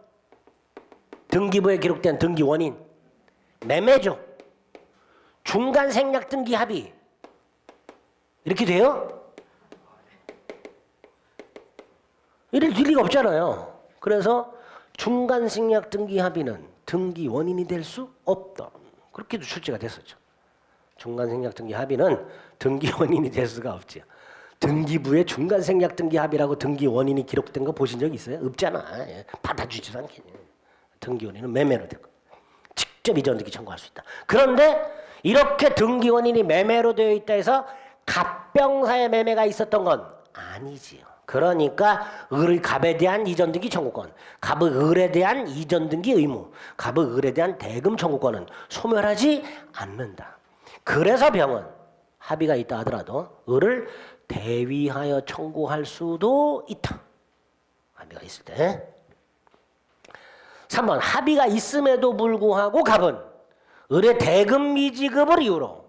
[SPEAKER 1] 등기부에 기록된 등기 원인 매매죠. 중간 생략 등기 합의 이렇게 돼요? 이럴 리가 없잖아요. 그래서 중간 생략 등기 합의는 등기 원인이 될 수 없다. 그렇게도 출제가 됐었죠. 중간 생략 등기 합의는 등기 원인이 될 수가 없죠. 등기부에 중간 생략 등기 합의라고 등기 원인이 기록된 거 보신 적 있어요? 없잖아. 받아주지도 않겠네. 등기 원인은 매매로 되고 직접 이전 등기 청구할 수 있다. 그런데 이렇게 등기원인이 매매로 되어 있다 해서 갑병사의 매매가 있었던 건 아니지요. 그러니까 을의 갑에 대한 이전 등기 청구권, 갑의 을에 대한 이전 등기 의무, 갑의 을에 대한 대금 청구권은 소멸하지 않는다. 그래서 병은 합의가 있다 하더라도 을을 대위하여 청구할 수도 있다. 합의가 있을 때. 3번 합의가 있음에도 불구하고 갑은 을의 대금 미지급을 이유로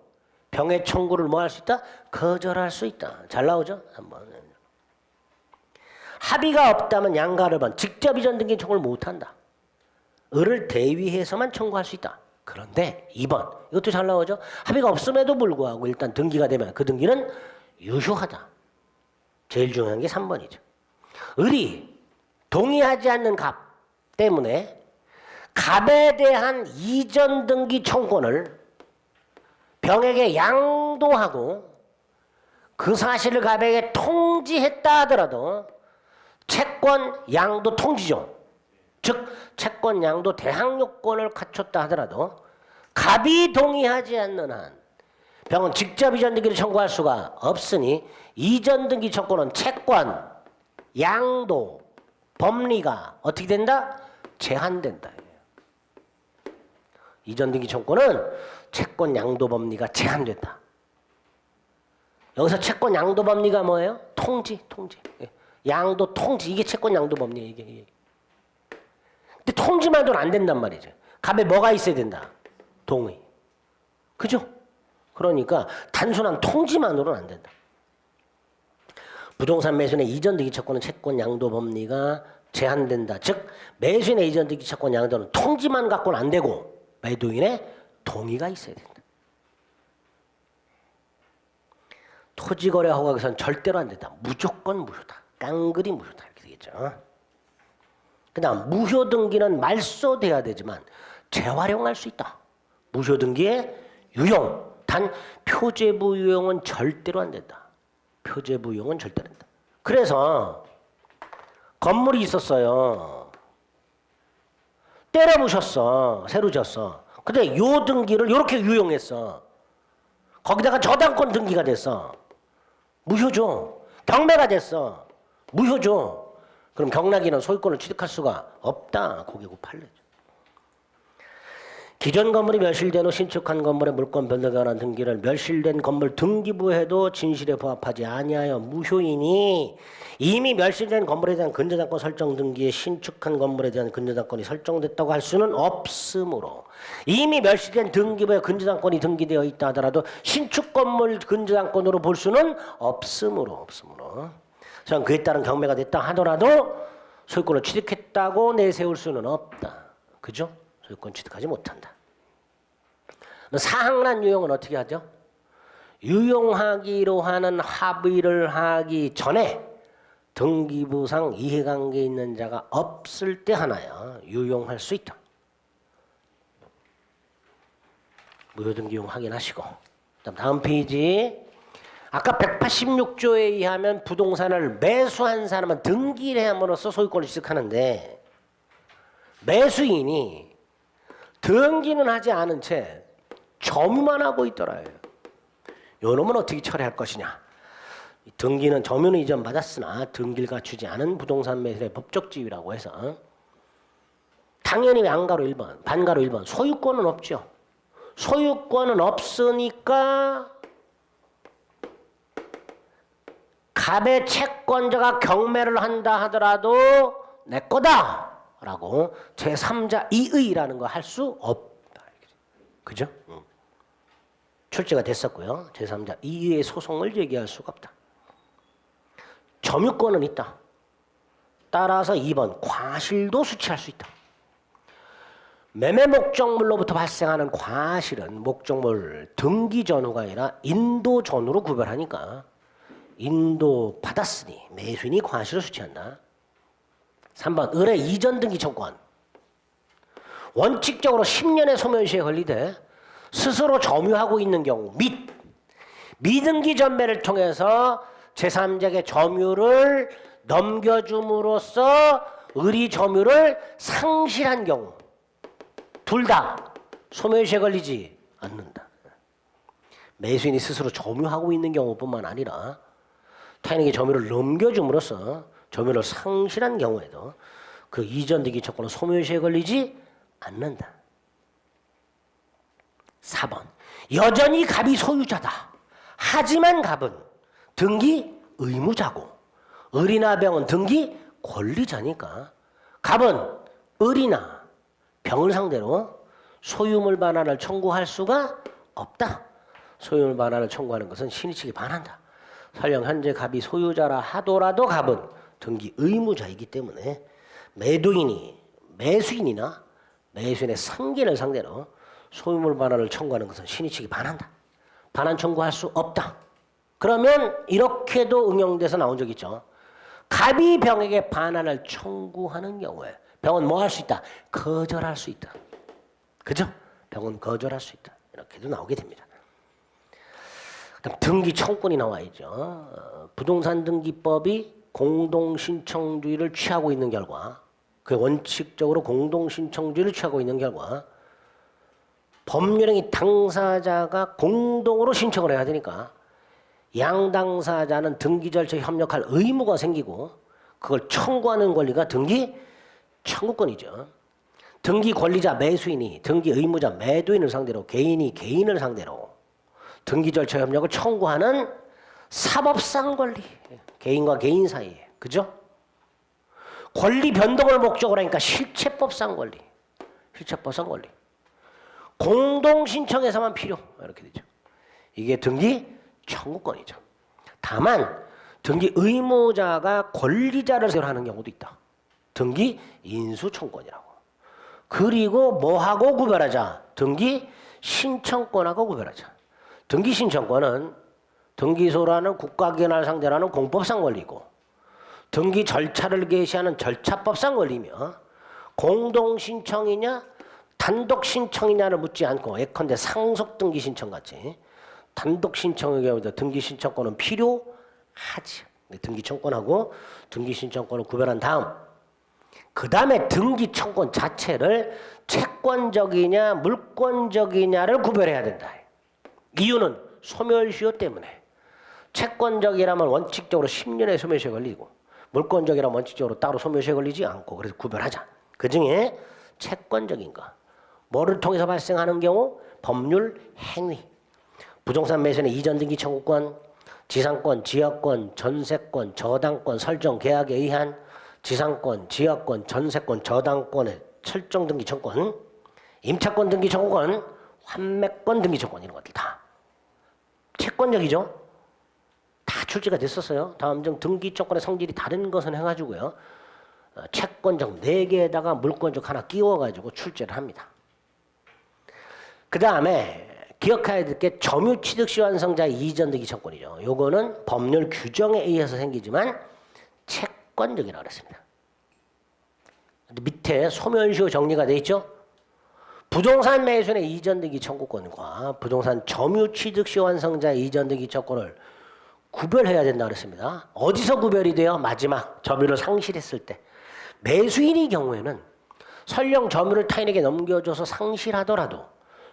[SPEAKER 1] 병의 청구를 뭐 할 수 있다? 거절할 수 있다. 잘 나오죠? 3번. 합의가 없다면 양가를 번 직접 이전 등기 청구를 못한다. 을을 대위해서만 청구할 수 있다. 그런데 2번 이것도 잘 나오죠. 합의가 없음에도 불구하고 일단 등기가 되면 그 등기는 유효하다. 제일 중요한 게 3번이죠. 을이 동의하지 않는 갑 때문에 갑에 대한 이전 등기 청구권을 병에게 양도하고 그 사실을 갑에게 통지했다 하더라도 채권 양도 통지죠. 즉 채권 양도 대항 요건을 갖췄다 하더라도 갑이 동의하지 않는 한 병은 직접 이전 등기를 청구할 수가 없으니 이전 등기 청구는 채권 양도 법리가 어떻게 된다? 제한된다. 이전 등기 청구는 채권 양도 법리가 제한된다. 여기서 채권 양도 법리가 뭐예요? 통지. 양도 통지 이게 채권 양도 법리예요. 이게. 근데 통지만으로는 안 된단 말이죠. 갑에 뭐가 있어야 된다? 동의. 그죠? 그러니까 단순한 통지만으로는 안 된다. 부동산 매수인의 이전 등기 채권은 채권 양도 법리가 제한된다. 즉 매수인의 이전 등기 채권 양도는 통지만 갖고는 안 되고 매도인의 동의가 있어야 된다. 토지거래 허가에서는 절대로 안 된다. 무조건 무효다. 깡그리 무효다. 이렇게 되겠죠. 그 다음 무효 등기는 말소돼야 되지만 재활용할 수 있다. 무효 등기의 유용. 단 표제부 유용은 절대로 안 된다. 표제부 유용은 절대로 안 된다. 그래서 건물이 있었어요. 때려 부셨어. 새로 지었어. 근데 요 등기를 이렇게 유용했어. 거기다가 저당권 등기가 됐어. 무효죠. 경매가 됐어. 무효죠. 그럼 경락인은 소유권을 취득할 수가 없다. 고객고 판례죠. 기존 건물이 멸실된 후 신축한 건물의 물권 변동에 관한 등기를 멸실된 건물 등기부에도 진실에 부합하지 아니하여 무효이니 이미 멸실된 건물에 대한 근저당권 설정 등기에 신축한 건물에 대한 근저당권이 설정됐다고 할 수는 없으므로 이미 멸실된 등기부에 근저당권이 등기되어 있다 하더라도 신축 건물 근저당권으로 볼 수는 없으므로 전 그에 따른 경매가 됐다 하더라도 소유권을 취득했다고 내세울 수는 없다. 그죠? 소유권 취득하지 못한다. 사항란 유용은 어떻게 하죠? 유용하기로 하는 합의를 하기 전에 등기부상 이해관계 있는 자가 없을 때 하나야 유용할 수 있다. 무효등기용 확인하시고 다음 페이지. 아까 186조에 의하면 부동산을 매수한 사람은 등기를 함으로써 소유권을 취득하는데 매수인이 등기는 하지 않은 채 점유만 하고 있더라. 요 놈은 어떻게 처리할 것이냐. 등기는 점유는 이전 받았으나 등기를 갖추지 않은 부동산 매수의 법적 지위라고 해서 당연히 양가로 1번, 반가로 1번 소유권은 없죠. 소유권은 없으니까 갑의 채권자가 경매를 한다 하더라도 내 거다 라고 제3자 이의라는 거 할 수 없다. 그죠? 출제가 됐었고요. 제3자 이의의 소송을 제기할 수가 없다. 점유권은 있다. 따라서 2번 과실도 수취할 수 있다. 매매 목적물로부터 발생하는 과실은 목적물 등기 전후가 아니라 인도 전후로 구별하니까 인도 받았으니 매수인이 과실을 수취한다. 3번 을의 이전 등기 청구권. 원칙적으로 10년의 소멸시에 걸리되 스스로 점유하고 있는 경우 및 미등기 전매를 통해서 제3자에게 점유를 넘겨줌으로써 을이 점유를 상실한 경우 둘 다 소멸시에 걸리지 않는다. 매수인이 스스로 점유하고 있는 경우뿐만 아니라 타인에게 점유를 넘겨줌으로써 점유를 상실한 경우에도 그 이전 등기 채권은 소멸시에 걸리지 않는다. 4번. 여전히 갑이 소유자다. 하지만 갑은 등기 의무자고 을이나 병은 등기 권리자니까 갑은 을이나 병을 상대로 소유물 반환을 청구할 수가 없다. 소유물 반환을 청구하는 것은 신의칙에 반한다. 설령 현재 갑이 소유자라 하더라도 갑은 등기 의무자이기 때문에 매도인이 매수인이나 매수인의 상계를 상대로 소유물 반환을 청구하는 것은 신의칙에 반한다. 반환 청구할 수 없다. 그러면 이렇게도 응용돼서 나온 적 있죠. 갑이 병에게 반환을 청구하는 경우에 병은 뭐 할 수 있다? 거절할 수 있다. 그죠? 병은 거절할 수 있다. 이렇게도 나오게 됩니다. 그다음 등기 청구권이 나와 있죠. 부동산 등기법이 공동신청주의를 취하고 있는 결과, 그 원칙적으로 공동신청주의를 취하고 있는 결과 법률행위 당사자가 공동으로 신청을 해야 되니까 양당사자는 등기 절차에 협력할 의무가 생기고 그걸 청구하는 권리가 등기 청구권이죠. 등기 권리자 매수인이 등기 의무자 매도인을 상대로 개인이 개인을 상대로 등기 절차 협력을 청구하는 사법상 권리, 개인과 개인 사이에, 그죠? 권리 변동을 목적으로 하니까 실체법상 권리, 실체법상 권리. 공동 신청에서만 필요, 이렇게 되죠. 이게 등기 청구권이죠. 다만 등기 의무자가 권리자를 하는 경우도 있다. 등기 인수청구권이라고. 그리고 뭐하고 구별하자? 등기 신청권하고 구별하자. 등기 신청권은 등기소라는 국가기관을 상대로 하는 공법상 권리고 등기 절차를 개시하는 절차법상 권리며 공동신청이냐 단독신청이냐를 묻지 않고 예컨대 상속등기신청같이 단독신청의 경우도 등기신청권은 필요하지. 등기청권하고 등기신청권을 구별한 다음 그 다음에 등기청권 자체를 채권적이냐 물권적이냐를 구별해야 된다. 이유는 소멸시효 때문에. 채권적이라면 원칙적으로 10년의 소멸시효에 걸리고 물권적이라면 원칙적으로 따로 소멸시효에 걸리지 않고, 그래서 구별하자. 그중에 채권적인 거. 뭐를 통해서 발생하는 경우? 법률 행위. 부동산 매수인의 이전 등기 청구권, 지상권, 지역권, 전세권, 저당권 설정 계약에 의한 지상권, 지역권, 전세권, 저당권의 설정 등기 청구권, 임차권 등기 청구권, 환매권 등기 청구권, 이런 것들 다 채권적이죠. 다 출제가 됐었어요. 다음 중 등기 청구권의 성질이 다른 것은 해가지고요. 채권적 4개에다가 물권적 하나 끼워가지고 출제를 합니다. 그 다음에 기억해야 될 게 점유취득시 완성자의 이전 등기 청구권이죠. 요거는 법률 규정에 의해서 생기지만 채권적이라고 그랬습니다. 밑에 소멸시효 정리가 돼 있죠. 부동산 매수인의 이전 등기 청구권과 부동산 점유취득시 완성자의 이전 등기 청구권을 구별해야 된다고 그랬습니다. 어디서 구별이 돼요? 마지막 점유를 상실했을 때. 매수인의 경우에는 설령 점유를 타인에게 넘겨줘서 상실하더라도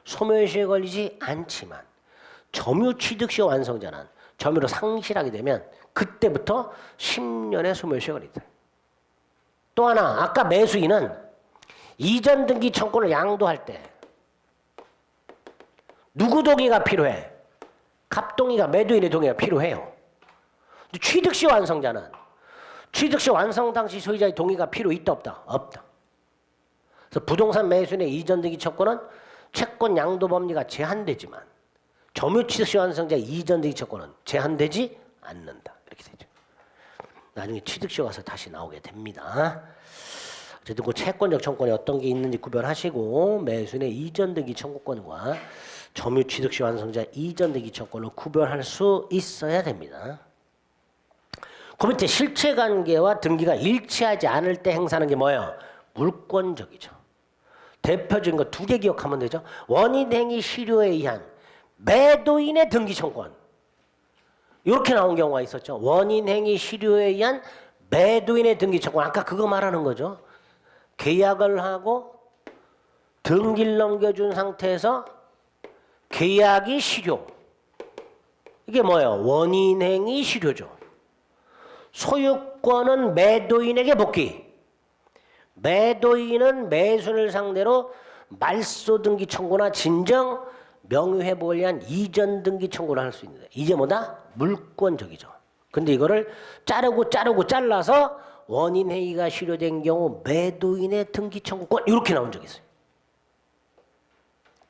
[SPEAKER 1] 소멸시효에 걸리지 않지만 점유취득시 완성자는 점유를 상실하게 되면 그때부터 10년의 소멸시효가 걸린다. 또 하나, 아까 매수인은 이전 등기 청구를 양도할 때 누구 동의가 필요해? 갑동의가 매도인의 동의가 필요해요. 취득시 완성자는 취득시 완성 당시 소유자의 동의가 필요 있다 없다? 없다. 그래서 부동산 매수인의 이전 등기 청구는 채권 양도 법리가 제한되지만 점유취득시 완성자의 이전 등기 청구는 제한되지 않는다. 이렇게 되죠. 나중에 취득시에 가서 다시 나오게 됩니다. 어쨌든 그 채권적 청구권이 어떤 게 있는지 구별하시고 매수인의 이전 등기 청구권과 점유취득시 완성자 이전 등기 청구권을 구별할 수 있어야 됩니다. 그 밑에 실체관계와 등기가 일치하지 않을 때 행사하는 게 뭐예요? 물권적이죠. 대표적인 거 2개 기억하면 되죠. 원인행위 실효에 의한 매도인의 등기 청구권. 이렇게 나온 경우가 있었죠. 원인행위 실효에 의한 매도인의 등기 청구권. 아까 그거 말하는 거죠. 계약을 하고 등기를 넘겨준 상태에서 계약이 실효. 이게 뭐예요? 원인행위 실효죠. 소유권은 매도인에게 복귀. 매도인은 매수인을 상대로 말소 등기 청구나 진정 명의회복을 위한 이전 등기 청구를 할 수 있는데 이제 뭐다? 물권적이죠. 근데 이거를 자르고 잘라서 원인행위가 실효된 경우 매도인의 등기 청구권 이렇게 나온 적이 있어요.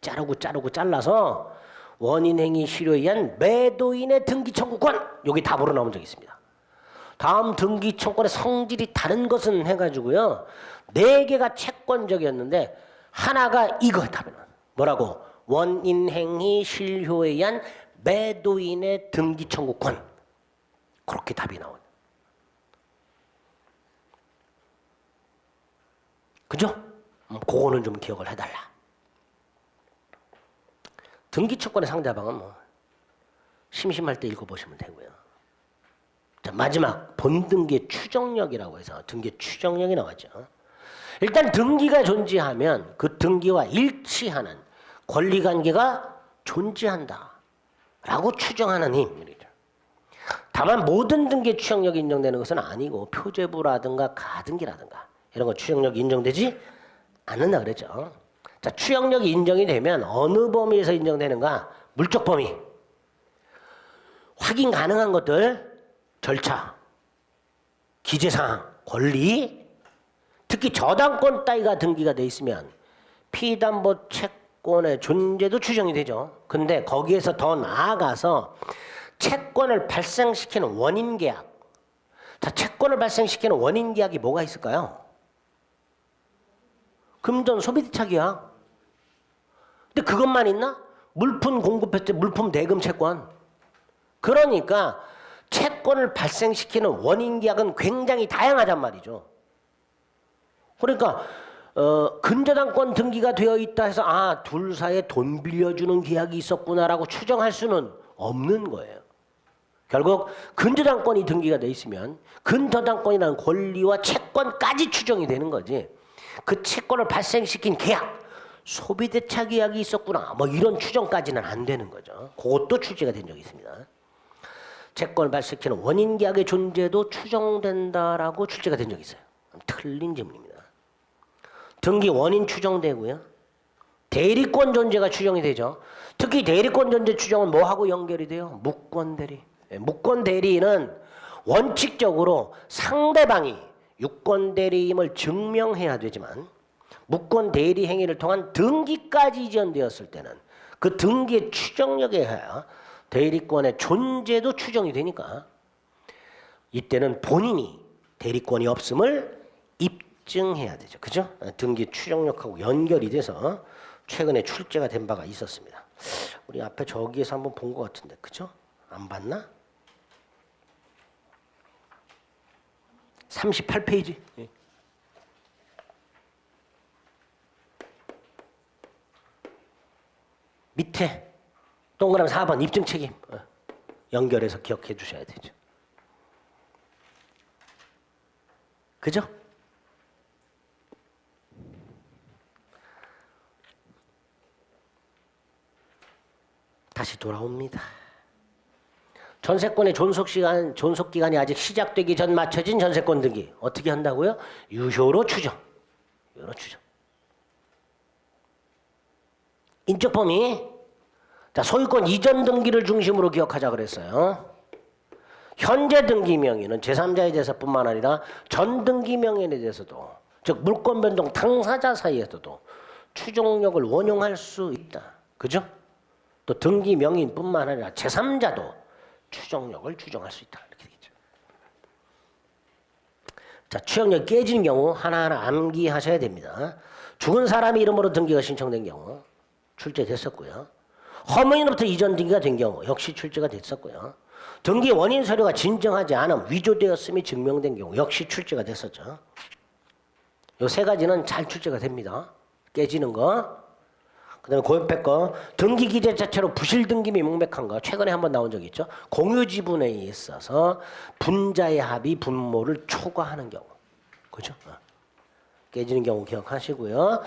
[SPEAKER 1] 자르고 잘라서 원인행위 실효에 의한 매도인의 등기 청구권 여기 답으로 나온 적이 있습니다. 다음 등기 청구권의 성질이 다른 것은 해가지고요 4개가 채권적이었는데 하나가 이거 답이는 뭐라고? 원인행위 실효에 의한 매도인의 등기 청구권 그렇게 답이 나오죠. 그죠? 그거는 좀 기억을 해달라. 등기 청구권의 상대방은 뭐 심심할 때 읽어보시면 되고요. 자, 마지막 본등기의 추정력이라고 해서 등기의 추정력이 나왔죠. 일단 등기가 존재하면 그 등기와 일치하는 권리관계가 존재한다라고 추정하는 힘이죠. 다만 모든 등기의 추정력이 인정되는 것은 아니고 표제부라든가 가등기라든가 이런 거 추정력이 인정되지 않는다 그랬죠. 자, 추정력이 인정이 되면 어느 범위에서 인정되는가? 물적 범위. 확인 가능한 것들, 절차, 기재사항, 권리, 특히 저당권 따위가 등기가 돼 있으면 피담보 채권의 존재도 추정이 되죠. 근데 거기에서 더 나아가서 채권을 발생시키는 원인계약. 자, 채권을 발생시키는 원인계약이 뭐가 있을까요? 금전 소비대차계약. 근데 그것만 있나? 물품 공급했을 때 물품 대금 채권. 그러니까 채권을 발생시키는 원인계약은 굉장히 다양하단 말이죠. 그러니까 근저당권 등기가 되어 있다 해서 둘 사이에 돈 빌려주는 계약이 있었구나라고 추정할 수는 없는 거예요. 결국 근저당권이 등기가 돼 있으면 근저당권이라는 권리와 채권까지 추정이 되는 거지. 그 채권을 발생시킨 계약, 소비대차 계약이 있었구나 뭐 이런 추정까지는 안 되는 거죠. 그것도 출제가 된 적이 있습니다. 채권을 발생시키는 원인계약의 존재도 추정된다라고 출제가 된 적이 있어요. 틀린 질문입니다. 등기 원인 추정되고요. 대리권 존재가 추정이 되죠. 특히 대리권 존재 추정은 뭐하고 연결이 돼요? 무권대리. 무권대리는 원칙적으로 상대방이 유권대리임을 증명해야 되지만 무권대리 행위를 통한 등기까지 이전되었을 때는 그 등기의 추정력에 의하여 대리권의 존재도 추정이 되니까 이때는 본인이 대리권이 없음을 입증해야 되죠. 그죠? 등기 추정력하고 연결이 돼서 최근에 출제가 된 바가 있었습니다. 우리 앞에 저기에서 한번 본 것 같은데 그죠? 안 봤나? 38페이지. 예. 밑에 동그라미 4번 입증 책임 연결해서 기억해 주셔야 되죠. 그죠? 다시 돌아옵니다. 전세권의 존속기간이 아직 시작되기 전 맞춰진 전세권 등기 어떻게 한다고요? 유효로 추정. 유효로 추정. 인적 범위. 자, 소유권 이전 등기를 중심으로 기억하자 그랬어요. 현재 등기 명의는 제3자에 대해서뿐만 아니라 전 등기 명의에 대해서도 즉 물권 변동 당사자 사이에서도 추정력을 원용할 수 있다. 그죠? 또 등기 명의뿐만 아니라 제3자도 추정력을 추정할 수 있다. 이렇게 되겠죠. 자, 추정력이 깨지는 경우 하나하나 암기하셔야 됩니다. 죽은 사람 이름으로 등기가 신청된 경우 출제됐었고요. 허무인으로부터 이전 등기가 된 경우 역시 출제가 됐었고요. 등기 원인 서류가 진정하지 않음 위조되었음이 증명된 경우 역시 출제가 됐었죠. 이 세 가지는 잘 출제가 됩니다. 깨지는 거. 그 다음에 그 옆에 거 등기 기재 자체로 부실 등기미 명백한 거 최근에 한번 나온 적이 있죠. 공유지분에 있어서 분자의 합이 분모를 초과하는 경우. 그죠? 깨지는 경우 기억하시고요.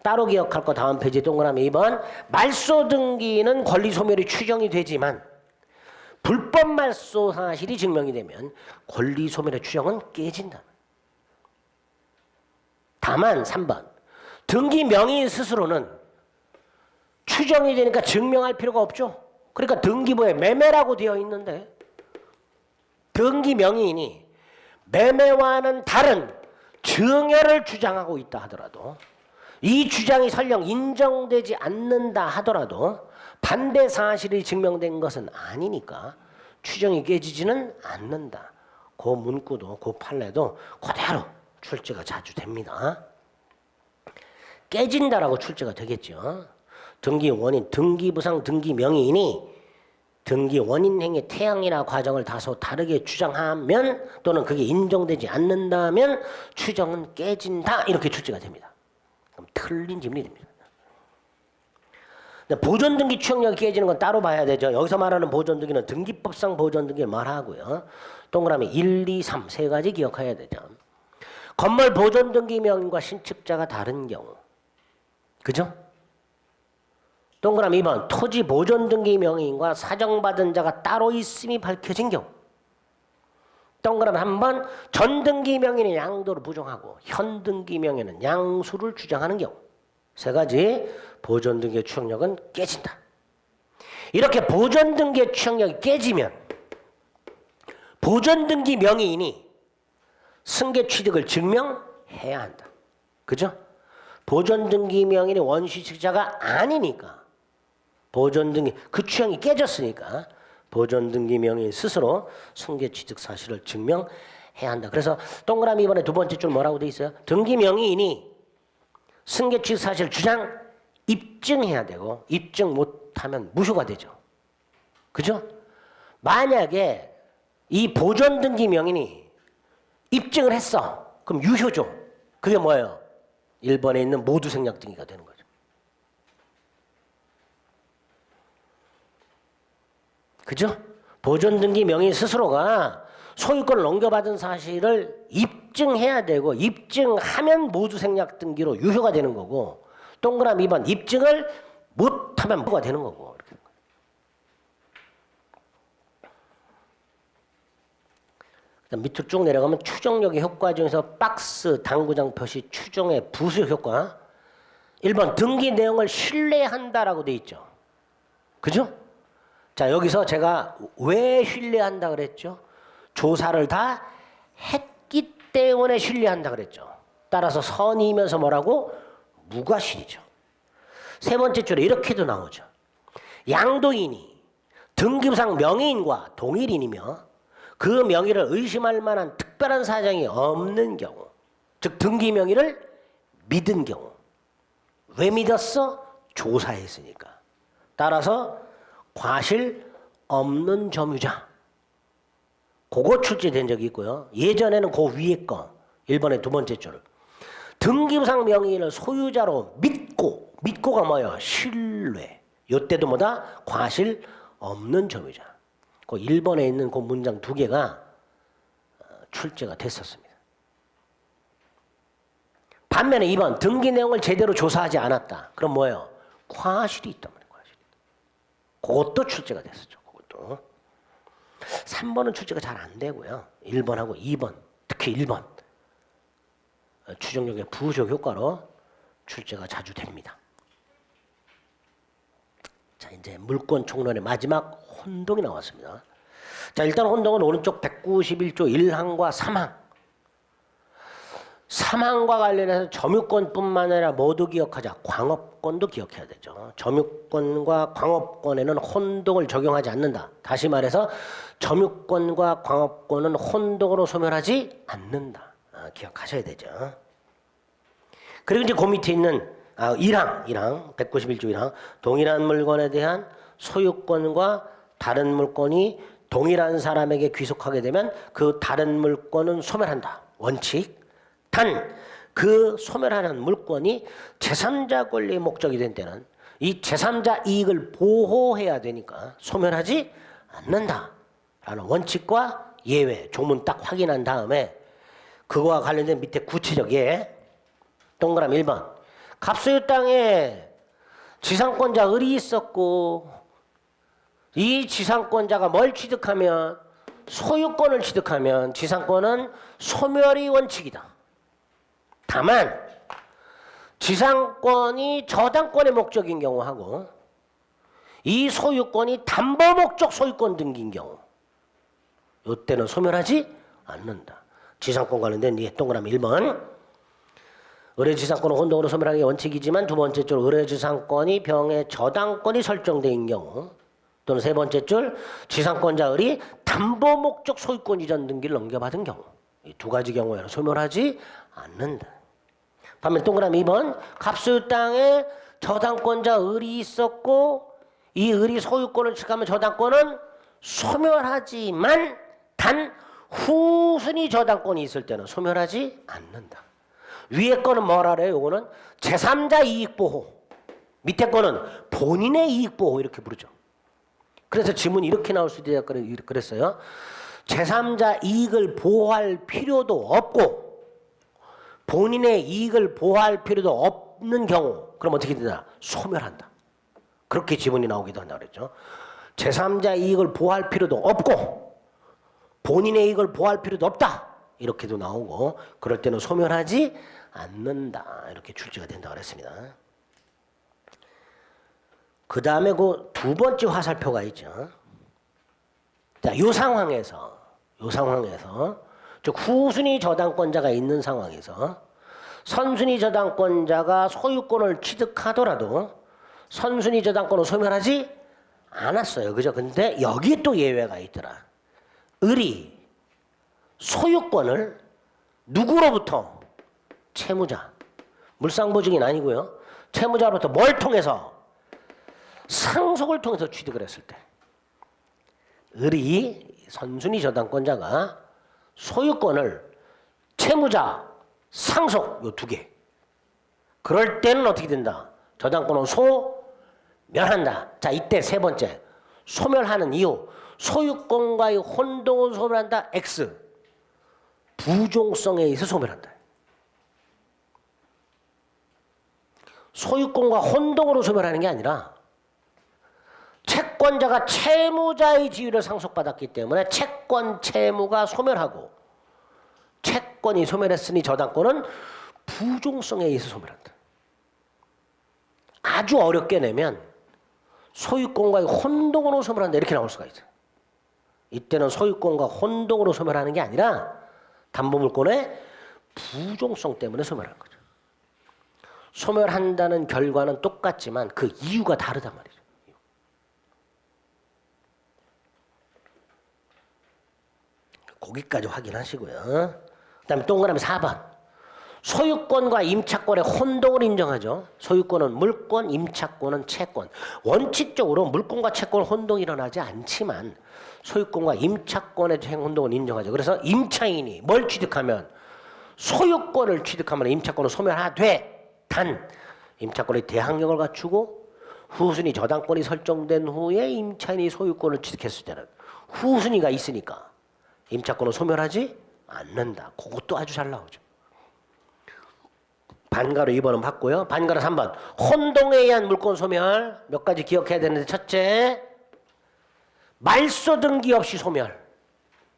[SPEAKER 1] 따로 기억할 거 다음 페이지 동그라미 2번. 말소 등기는 권리 소멸이 추정이 되지만 불법 말소 사실이 증명이 되면 권리 소멸의 추정은 깨진다. 다만 3번. 등기 명의 스스로는 추정이 되니까 증명할 필요가 없죠. 그러니까 등기부에 매매라고 되어 있는데 등기 명의인이 매매와는 다른 증여를 주장하고 있다 하더라도 이 주장이 설령 인정되지 않는다 하더라도 반대 사실이 증명된 것은 아니니까 추정이 깨지지는 않는다. 그 문구도 그 판례도 그대로 출제가 자주 됩니다. 깨진다라고 출제가 되겠죠. 등기 원인, 등기부상 등기 명의인이 등기 원인 행위 태양이나 과정을 다소 다르게 주장하면 또는 그게 인정되지 않는다면 추정은 깨진다 이렇게 출제가 됩니다. 그럼 틀린 질문이 됩니다. 보존등기 추정력이 깨지는 건 따로 봐야 되죠. 여기서 말하는 보존등기는 등기법상 보존등기를 말하고요. 동그라미 1, 2, 3 세 가지 기억해야 되죠. 건물 보존등기 명의인과 신축자가 다른 경우, 그죠? 동그라미 2번 토지 보존등기 명의인과 사정받은 자가 따로 있음이 밝혀진 경우. 동그라미 3번 전등기 명의는 양도를 부정하고 현등기 명의는 양수를 주장하는 경우. 세 가지 보존등기의 추정력은 깨진다. 이렇게 보존등기의 추정력이 깨지면 보존등기 명의인이 승계 취득을 증명해야 한다. 그죠? 보존등기 명의인이 원시취득자가 아니니까 보존등기 그 추정이 깨졌으니까 보존등기 명의인 스스로 승계 취득 사실을 증명해야 한다. 그래서 동그라미 2번에 두 번째 줄 뭐라고 돼 있어요? 등기 명의인이 승계 취득 사실 주장 입증해야 되고 입증 못하면 무효가 되죠. 그죠? 만약에 이 보존등기 명의인이 입증을 했어. 그럼 유효죠. 그게 뭐예요? 1번에 있는 모두 생략 등기가 되는 거죠. 그죠? 보존등기 명의 스스로가 소유권을 넘겨받은 사실을 입증해야 되고 입증하면 모두 생략 등기로 유효가 되는 거고 동그라미 2번 입증을 못하면 무효가 되는 거고. 밑으로 쭉 내려가면 추정력의 효과 중에서 박스 당구장 표시 추정의 부수 효과. 1번 등기 내용을 신뢰한다라고 돼 있죠. 그죠? 자, 여기서 제가 왜 신뢰한다 그랬죠? 조사를 다 했기 때문에 신뢰한다 그랬죠. 따라서 선이면서 뭐라고? 무과실이죠. 세 번째 줄에 이렇게도 나오죠. 양도인이 등기부상 명의인과 동일인이며 그 명의를 의심할 만한 특별한 사정이 없는 경우, 즉 등기 명의를 믿은 경우. 왜 믿었어? 조사했으니까. 따라서 과실 없는 점유자. 그거 출제된 적이 있고요. 예전에는 그 위에 거 1번의 두 번째 줄. 등기부상 명의인을 소유자로 믿고가 뭐예요? 신뢰. 이때도 뭐다? 과실 없는 점유자. 그 1번에 있는 그 문장 두 개가 출제가 됐었습니다. 반면에 2번 등기 내용을 제대로 조사하지 않았다. 그럼 뭐예요? 과실이 있단 말이에요. 과실이. 그것도 출제가 됐었죠. 그것도. 3번은 출제가 잘 안 되고요. 1번하고 2번, 특히 1번 추정력의 부족 효과로 출제가 자주 됩니다. 자, 이제 물권 총론의 마지막 혼동이 나왔습니다. 자, 일단 혼동은 오른쪽 191조 1항과 3항. 3항과 관련해서 점유권뿐만 아니라 모두 기억하자. 광업권도 기억해야 되죠. 점유권과 광업권에는 혼동을 적용하지 않는다. 다시 말해서 점유권과 광업권은 혼동으로 소멸하지 않는다. 기억하셔야 되죠. 그리고 이제 그 밑에 있는 1항 191조 1항 동일한 물건에 대한 소유권과 다른 물건이 동일한 사람에게 귀속하게 되면 그 다른 물건은 소멸한다. 원칙. 단 그 소멸하는 물건이 제3자 권리의 목적이 된 때는 이 제3자 이익을 보호해야 되니까 소멸하지 않는다라는 원칙과 예외 조문 딱 확인한 다음에 그거와 관련된 밑에 구체적 예 동그라미 1번 갑소유 땅에 지상권자 을이 있었고 이 지상권자가 뭘 취득하면 소유권을 취득하면 지상권은 소멸이 원칙이다. 다만 지상권이 저당권의 목적인 경우하고 이 소유권이 담보 목적 소유권 등기인 경우 이때는 소멸하지 않는다. 지상권 관련된 이 동그라미 1번 의뢰지상권은 혼동으로 소멸하는 게 원칙이지만 두 번째 줄 의뢰지상권이 병의 저당권이 설정된 경우 또는 세 번째 줄 지상권자 을이 담보 목적 소유권 이전 등기를 넘겨받은 경우 이 두 가지 경우에는 소멸하지 않는다. 반면 동그라미 2번 갑소유 땅에 저당권자 을이 있었고 이 을이 소유권을 취득하면 저당권은 소멸하지만 단 후순위 저당권이 있을 때는 소멸하지 않는다. 위에 거는 뭐라 그래요? 요거는 제3자 이익보호, 밑에 거는 본인의 이익보호 이렇게 부르죠. 그래서 지문이 이렇게 나올 수 있다 그랬어요. 제3자 이익을 보호할 필요도 없고 본인의 이익을 보호할 필요도 없는 경우 그럼 어떻게 되나? 소멸한다. 그렇게 지문이 나오기도 한다 그랬죠. 제3자 이익을 보호할 필요도 없고 본인의 이익을 보호할 필요도 없다. 이렇게도 나오고 그럴 때는 소멸하지 않는다. 이렇게 출제가 된다고 그랬습니다. 그 다음에 그 두 번째 화살표가 있죠. 자, 이 상황에서 즉 후순위 저당권자가 있는 상황에서 선순위 저당권자가 소유권을 취득하더라도 선순위 저당권을 소멸하지 않았어요. 그죠? 근데 여기에 또 예외가 있더라. 을이 소유권을 누구로부터? 채무자. 물상보증인 아니고요. 채무자로부터 뭘 통해서? 상속을 통해서 취득을 했을 때 을이 선순위 저당권자가 소유권을 채무자, 상속 요 두 개 그럴 때는 어떻게 된다? 저당권은 소멸한다. 자, 이때 세 번째 소멸하는 이유 소유권과의 혼동을 소멸한다. X 부종성에 의해서 소멸한다. 소유권과 혼동으로 소멸하는 게 아니라 채권자가 채무자의 지위를 상속받았기 때문에 채권 채무가 소멸하고 채권이 소멸했으니 저당권은 부종성에 의해서 소멸한다. 아주 어렵게 내면 소유권과의 혼동으로 소멸한다 이렇게 나올 수가 있어요. 이때는 소유권과 혼동으로 소멸하는 게 아니라 담보물권의 부종성 때문에 소멸하는 거죠. 소멸한다는 결과는 똑같지만 그 이유가 다르단 말이죠. 거기까지 확인하시고요. 그 다음에 동그라미 4번. 소유권과 임차권의 혼동을 인정하죠. 소유권은 물권, 임차권은 채권. 원칙적으로 물권과 채권 혼동이 일어나지 않지만 소유권과 임차권의 혼동을 인정하죠. 그래서 임차인이 뭘 취득하면 소유권을 취득하면 임차권을 소멸하되 단 임차권의 대항력을 갖추고 후순위 저당권이 설정된 후에 임차인이 소유권을 취득했을 때는 후순위가 있으니까 임차권은 소멸하지 않는다. 그것도 아주 잘 나오죠. 반가로 2번은 봤고요. 반가로 3번. 혼동에 의한 물권 소멸. 몇 가지 기억해야 되는데 첫째. 말소 등기 없이 소멸.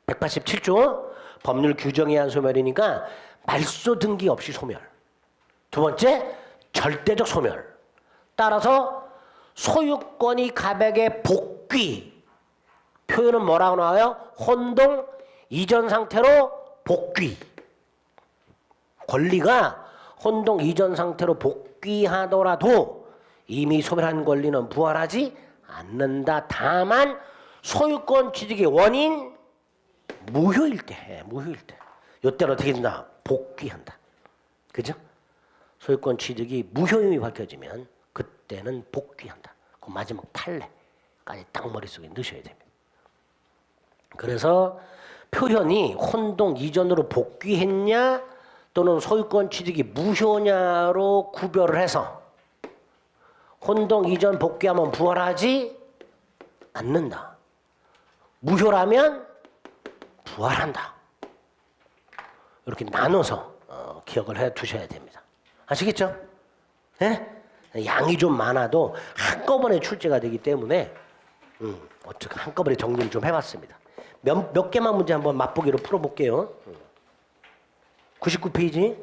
[SPEAKER 1] 187조. 법률 규정에 의한 소멸이니까 말소 등기 없이 소멸. 두 번째. 절대적 소멸. 따라서 소유권이 갑에게 복귀. 표현은 뭐라고 나와요? 혼동 이전 상태로 복귀. 권리가 혼동 이전 상태로 복귀하더라도 이미 소멸한 권리는 부활하지 않는다. 다만 소유권 취득의 원인 무효일 때, 이때는 어떻게 된다? 복귀한다. 그죠? 소유권 취득이 무효임이 밝혀지면 그때는 복귀한다. 그 마지막 판례까지 딱 머릿속에 넣으셔야 됩니다. 그래서 표현이 혼동 이전으로 복귀했냐 또는 소유권 취득이 무효냐로 구별을 해서 혼동 이전 복귀하면 부활하지 않는다. 무효라면 부활한다. 이렇게 나눠서 기억을 해 두셔야 됩니다. 아시겠죠? 예? 양이 좀 많아도 한꺼번에 출제가 되기 때문에 어떻게 한꺼번에 정리를 좀 해봤습니다. 몇 개만 문제 한번 맛보기로 풀어볼게요. 99페이지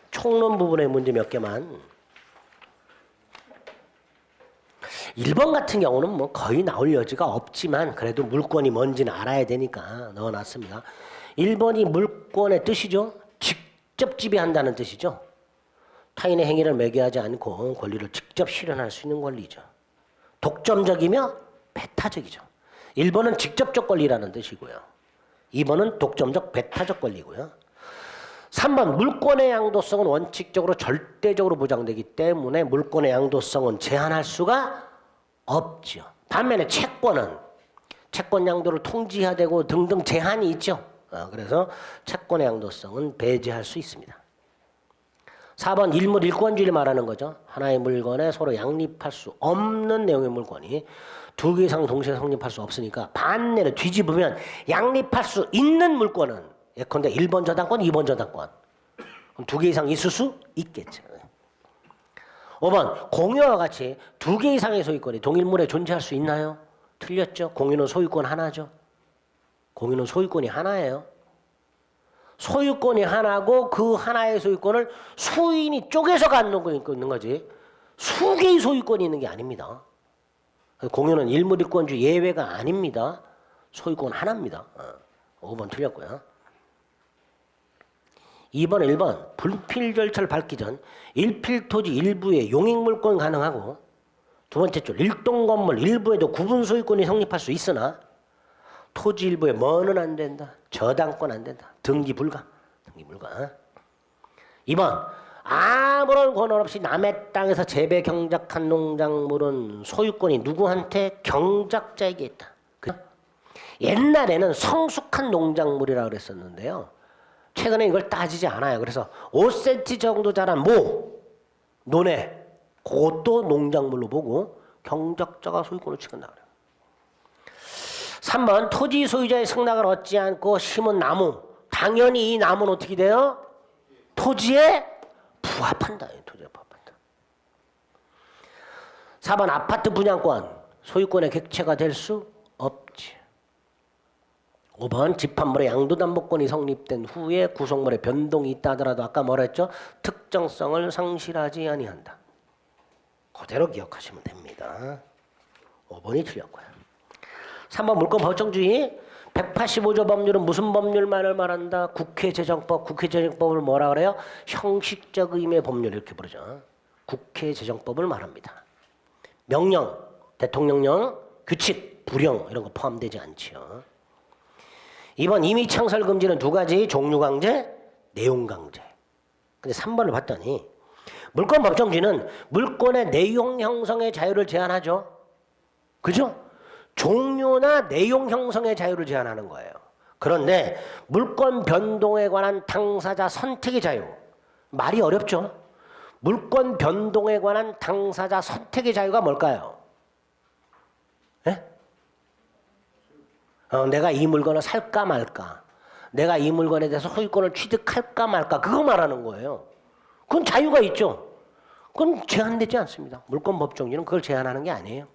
[SPEAKER 1] 총론 부분의 문제 몇 개만. 1번 같은 경우는 뭐 거의 나올 여지가 없지만 그래도 물권이 뭔지는 알아야 되니까 넣어놨습니다. 1번이 물권의 뜻이죠. 직접 지배한다는 뜻이죠. 타인의 행위를 매개하지 않고 권리를 직접 실현할 수 있는 권리죠. 독점적이며 배타적이죠. 1번은 직접적 권리라는 뜻이고요. 2번은 독점적 배타적 권리고요. 3번 물권의 양도성은 원칙적으로 절대적으로 보장되기 때문에 물권의 양도성은 제한할 수가 없죠. 반면에 채권은 채권 양도를 통지해야 되고 등등 제한이 있죠. 그래서 채권의 양도성은 배제할 수 있습니다. 4번 일물 일권주의를 말하는 거죠. 하나의 물건에 서로 양립할 수 없는 내용의 물건이 두 개 이상 동시에 성립할 수 없으니까 반대로 뒤집으면 양립할 수 있는 물건은 예컨대 1번 저당권, 2번 저당권. 그럼 두 개 이상 있을 수 있겠죠. 5번 공유와 같이 두 개 이상의 소유권이 동일물에 존재할 수 있나요? 틀렸죠. 공유는 소유권 하나죠. 공유는 소유권이 하나예요. 소유권이 하나고 그 하나의 소유권을 수인이 쪼개서 갖고 있는 거지 수 개의 소유권이 있는 게 아닙니다. 공유는 일물일권주의 예외가 아닙니다. 소유권 하나입니다. 5번 틀렸고요. 2번, 1번 불필 절차를 밟기 전 일필토지 일부의 용익물권 가능하고 두 번째 줄 일동 건물 일부에도 구분 소유권이 성립할 수 있으나 토지 일부에 뭐는 안 된다. 저당권 안 된다. 등기 불가. 등기 불가. 2번 아무런 권한 없이 남의 땅에서 재배 경작한 농작물은 소유권이 누구한테 경작자에게 있다. 옛날에는 성숙한 농작물이라고 그랬었는데요. 최근에 이걸 따지지 않아요. 그래서 5cm 정도 자란 모, 논에 그것도 농작물로 보고 경작자가 소유권을 취한다 그래요. 3번 토지 소유자의 승낙을 얻지 않고 심은 나무 당연히 이 나무는 어떻게 돼요? 토지에 부합한다. 토지에 부합한다. 4번 아파트 분양권 소유권의 객체가 될 수 없지. 5번 집합물의 양도담보권이 성립된 후에 구속물의 변동이 있다 하더라도 아까 뭐라 했죠? 특정성을 상실하지 아니한다. 그대로 기억하시면 됩니다. 5번이 틀렸고요. 3번 물권 법정주의 185조 법률은 무슨 법률만을 말한다? 국회재정법. 국회재정법을 뭐라 그래요? 형식적 의미의 법률 이렇게 부르죠. 국회재정법을 말합니다. 명령, 대통령령, 규칙, 부령 이런 거 포함되지 않죠. 2번 임의 창설 금지는 두 가지 종류 강제, 내용 강제. 근데 3번을 봤더니 물권 법정주의는 물권의 내용 형성의 자유를 제한하죠. 그죠? 종류나 내용 형성의 자유를 제한하는 거예요. 그런데 물권 변동에 관한 당사자 선택의 자유. 말이 어렵죠? 물권 변동에 관한 당사자 선택의 자유가 뭘까요? 네? 내가 이 물건을 살까 말까. 내가 이 물건에 대해서 소유권을 취득할까 말까. 그거 말하는 거예요. 그건 자유가 있죠. 그건 제한되지 않습니다. 물권 법정주의는 그걸 제한하는 게 아니에요.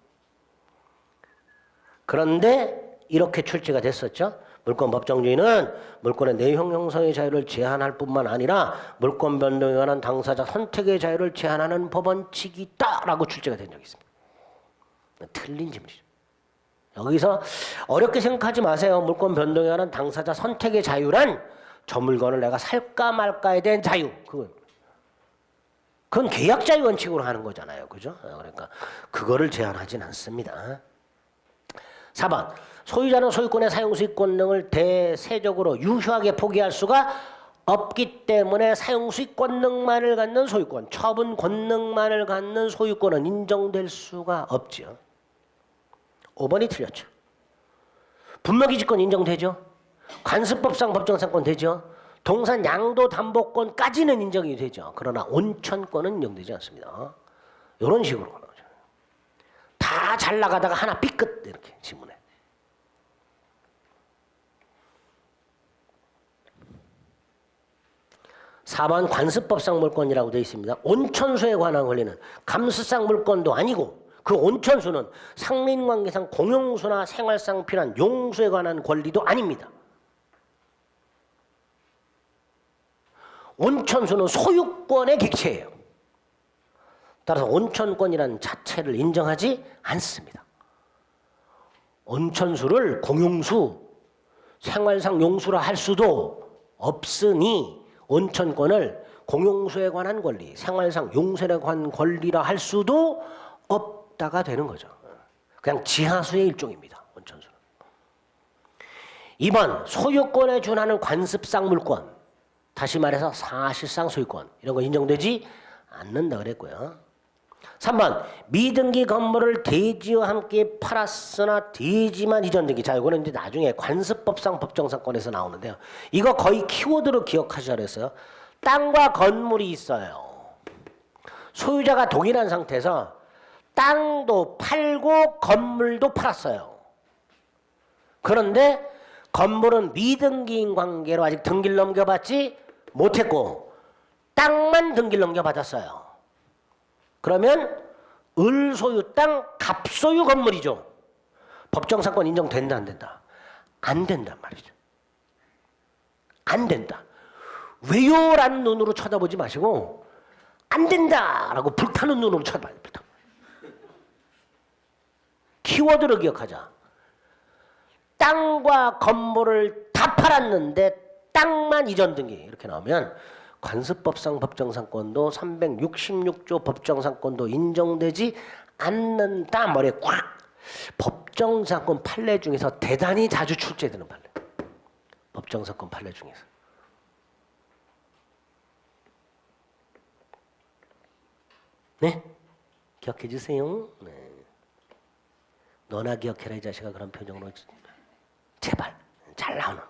[SPEAKER 1] 그런데 이렇게 출제가 됐었죠. 물권 법정주의는 물권의 내용 형성의 자유를 제한할 뿐만 아니라 물권 변동에 관한 당사자 선택의 자유를 제한하는 법원칙이 있다라고 출제가 된 적이 있습니다. 틀린 질문이죠. 여기서 어렵게 생각하지 마세요. 물권 변동에 관한 당사자 선택의 자유란 저 물건을 내가 살까 말까에 대한 자유. 그건 계약자의 원칙으로 하는 거잖아요. 그죠? 그러니까 그거를 제한하진 않습니다. 4번 소유자는 소유권의 사용수익 권능을 대세적으로 유효하게 포기할 수가 없기 때문에 사용수익 권능만을 갖는 소유권, 처분 권능만을 갖는 소유권은 인정될 수가 없죠. 5번이 틀렸죠. 분묘기지권 인정되죠. 관습법상 법정상권 되죠. 동산 양도담보권까지는 인정이 되죠. 그러나 온천권은 인정되지 않습니다. 이런 식으로 가는 거죠. 다 잘 나가다가 하나 삐끗 이렇게 지문에. 4번 관습법상 물권이라고 되어 있습니다. 온천수에 관한 권리는 감수상 물권도 아니고 그 온천수는 상린관계상 공용수나 생활상 필요한 용수에 관한 권리도 아닙니다. 온천수는 소유권의 객체예요. 따라서 온천권이라는 자체를 인정하지 않습니다. 온천수를 공용수, 생활상 용수라 할 수도 없으니 온천권을 공용수에 관한 권리, 생활상 용수에 관한 권리라 할 수도 없다가 되는 거죠. 그냥 지하수의 일종입니다. 온천수는. 2번 소유권에 준하는 관습상 물권, 다시 말해서 사실상 소유권 이런 거 인정되지 않는다 그랬고요. 3번 미등기 건물을 대지와 함께 팔았으나 대지만 이전등기. 자, 이거는 이제 나중에 관습법상 법정상권에서 나오는데요. 이거 거의 키워드로 기억하셔야 했어요. 땅과 건물이 있어요. 소유자가 동일한 상태에서 땅도 팔고 건물도 팔았어요. 그런데 건물은 미등기인 관계로 아직 등기를 넘겨받지 못했고 땅만 등기를 넘겨받았어요. 그러면 을소유 땅, 갑소유 건물이죠. 법정상권 인정된다 안 된다? 안 된단 말이죠. 안 된다. 왜요? 라는 눈으로 쳐다보지 마시고 안 된다라고 불타는 눈으로 쳐다봐요. 키워드를 기억하자. 땅과 건물을 다 팔았는데 땅만 이전 등기 이렇게 나오면 관습법상 법정상권도 366조 법정상권도 인정되지 않는다. 머리에 꽉. 법정상권 판례 중에서 대단히 자주 출제되는 판례. 법정상권 판례 중에서. 네? 기억해 주세요. 네. 너나 기억해라 이 자식아. 그런 표정으로 제발 잘 나오는.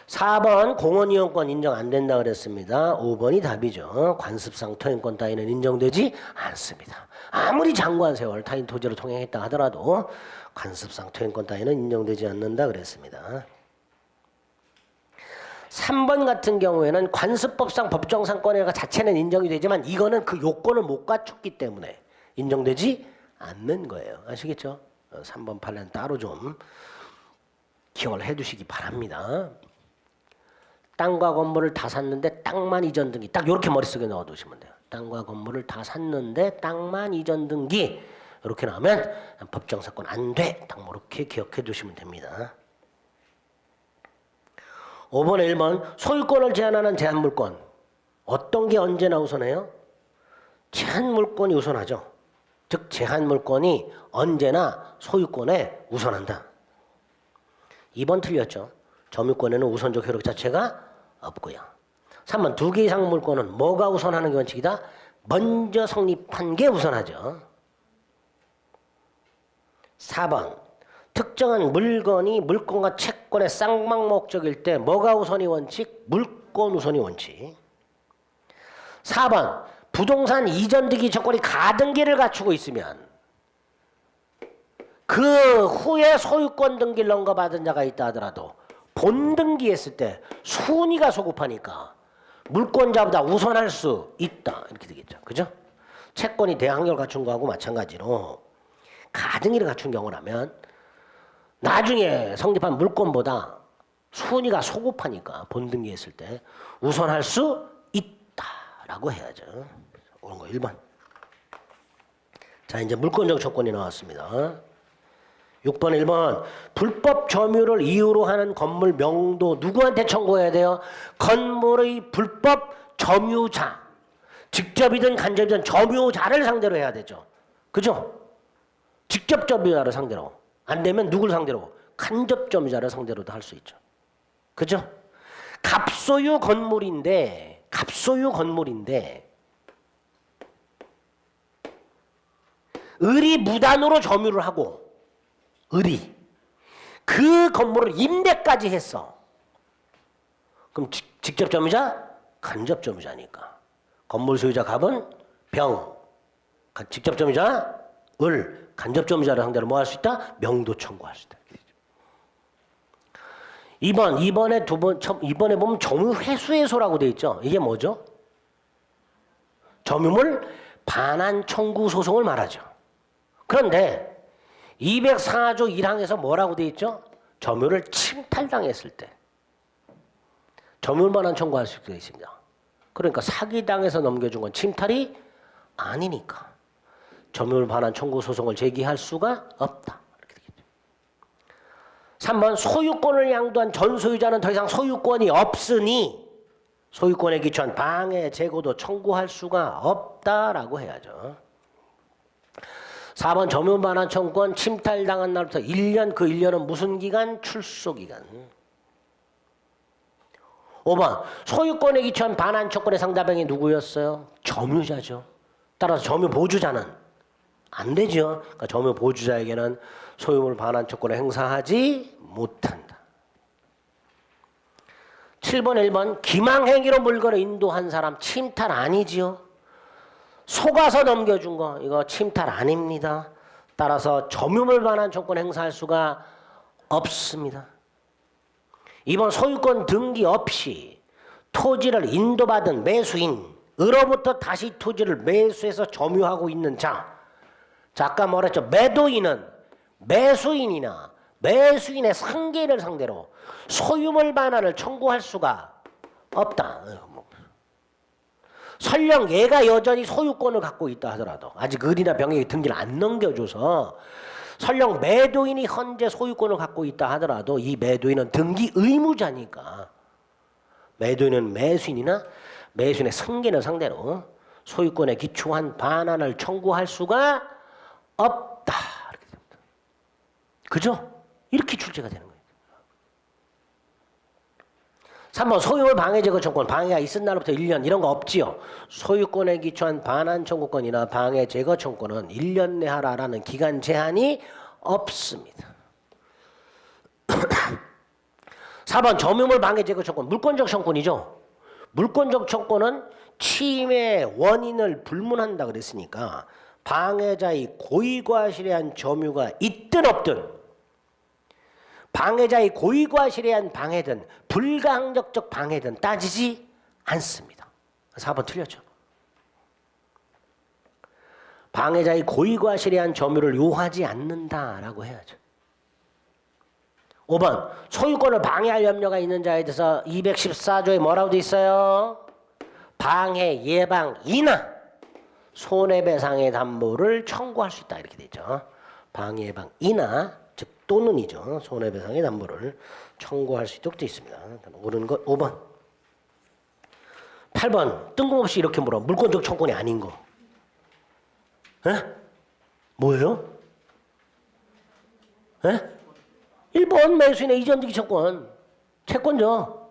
[SPEAKER 1] 4번 공원이용권 인정 안 된다 그랬습니다. 5번이 답이죠. 관습상 토행권 따위는 인정되지 않습니다. 아무리 장구한 세월 타인 토지로 통행했다 하더라도 관습상 토행권 따위는 인정되지 않는다 그랬습니다. 3번 같은 경우에는 관습법상 법정상권의 자체는 인정이 되지만 이거는 그 요건을 못 갖췄기 때문에 인정되지 않는 거예요. 아시겠죠? 3번 판례는 따로 좀 기억을 해두시기 바랍니다. 땅과 건물을 다 샀는데 땅만 이전 등기. 딱 이렇게 머릿속에 넣어두시면 돼요. 땅과 건물을 다 샀는데 땅만 이전 등기. 이렇게 나오면 법정사건 안 돼. 딱 이렇게 기억해 두시면 됩니다. 5번, 1번 소유권을 제한하는 제한물권. 어떤 게 언제나 우선해요? 제한물권이 우선하죠. 즉 제한물권이 언제나 소유권에 우선한다. 2번 틀렸죠. 점유권에는 우선적 효력 자체가 없고요. 3번 두 개 이상 물권은 뭐가 우선하는 게 원칙이다? 먼저 성립한 게 우선하죠. 4번 특정한 물건이 물권과 채권의 쌍방 목적일 때 뭐가 우선이 원칙? 물권 우선이 원칙. 4번 부동산 이전 등기 조건이 가등기를 갖추고 있으면 그 후에 소유권 등기를 넘겨받은 자가 있다 하더라도 본등기했을 때 순위가 소급하니까 물권자보다 우선할 수 있다. 이렇게 되겠죠. 그죠? 채권이 대항력을 갖춘 거하고 마찬가지로 가등기를 갖춘 경우라면 나중에 성립한 물권보다 순위가 소급하니까 본등기했을 때 우선할 수 있다라고 해야죠. 그런 거 1번. 자, 이제 물권적 조건이 나왔습니다. 6번 1번 불법 점유를 이유로 하는 건물 명도 누구한테 청구해야 돼요? 건물의 불법 점유자, 직접이든 간접이든 점유자를 상대로 해야 되죠. 그죠? 직접 점유자를 상대로. 안 되면 누굴 상대로? 간접 점유자를 상대로도 할 수 있죠. 그죠? 갑소유 건물인데 을이 무단으로 점유를 하고 을이 그 건물을 임대까지 했어. 그럼 직접 점유자? 간접 점유자니까. 건물 소유자 갑은 병, 직접 점유자 을, 간접 점유자를 상대로 뭐 할 수 있다? 명도 청구할 수 있다. 이번에 이번에 보면 점유 회수해소라고 돼 있죠. 이게 뭐죠? 점유물 반환 청구 소송을 말하죠. 그런데 204조 1항에서 뭐라고 돼 있죠? 점유를 침탈당했을 때 점유물 반환 청구할 수 있게 있습니다. 그러니까 사기당해서 넘겨준 건 침탈이 아니니까 점유물 반환 청구 소송을 제기할 수가 없다. 3번 소유권을 양도한 전 소유자는 더 이상 소유권이 없으니 소유권에 기초한 방해, 재고도 청구할 수가 없다라고 해야죠. 4번 점유물 반환 청구권 침탈당한 날부터 1년, 그 1년은 무슨 기간? 출소기간. 5번 소유권에 기초한 반환 청구권의 상대방이 누구였어요? 점유자죠. 따라서 점유 보주자는 안 되죠. 그러니까 점유 보주자에게는 소유물 반환 청구권을 행사하지 못한다. 7번 1번 기망행위로 물건을 인도한 사람 침탈 아니지요. 속아서 넘겨준 거 이거 침탈 아닙니다. 따라서 점유물 반환 청구권 행사할 수가 없습니다. 2번 소유권 등기 없이 토지를 인도받은 매수인으로부터 다시 토지를 매수해서 점유하고 있는 자. 아까 뭐랬죠? 매도인은 매수인이나 매수인의 상계인을 상대로 소유물 반환을 청구할 수가 없다. 설령 얘가 여전히 소유권을 갖고 있다 하더라도 아직 을이나 병에게 등기를 안 넘겨줘서 설령 매도인이 현재 소유권을 갖고 있다 하더라도 이 매도인은 등기 의무자니까 매도인은 매수인이나 매수인의 승계는 상대로 소유권에 기초한 반환을 청구할 수가 없다. 이렇게 됩니다. 그죠? 이렇게 출제가 되는 거예요. 3번 소유물 방해 제거 청구권. 방해가 있은 날부터 1년 이런 거 없지요. 소유권에 기초한 반환 청구권이나 방해 제거 청구권은 1년 내 하라라는 기간 제한이 없습니다. 4번 점유물 방해 제거 청구권. 물권적 청구권이죠. 물권적 청구권은 침해 원인을 불문한다 그랬으니까 방해자의 고의과실에 점유가 있든 없든 방해자의 고의과실에 의한 방해든 불가항력적 방해든 따지지 않습니다. 4번 틀렸죠. 방해자의 고의과실에 의한 점유를 요하지 않는다라고 해야죠. 5번 소유권을 방해할 염려가 있는 자에 대해서 214조에 뭐라고 돼 있어요? 방해 예방이나 손해배상의 담보를 청구할 수 있다 이렇게 되죠. 방해 예방이나 즉 또는이죠. 손해배상의 담보를 청구할 수 있도록 되어 있습니다. 옳은 것 5번. 8번 뜬금없이 이렇게 물어. 물권적 청구권이 아닌 거. 에? 뭐예요? 에? 1번 매수인의 이전등기 청구권. 채권죠.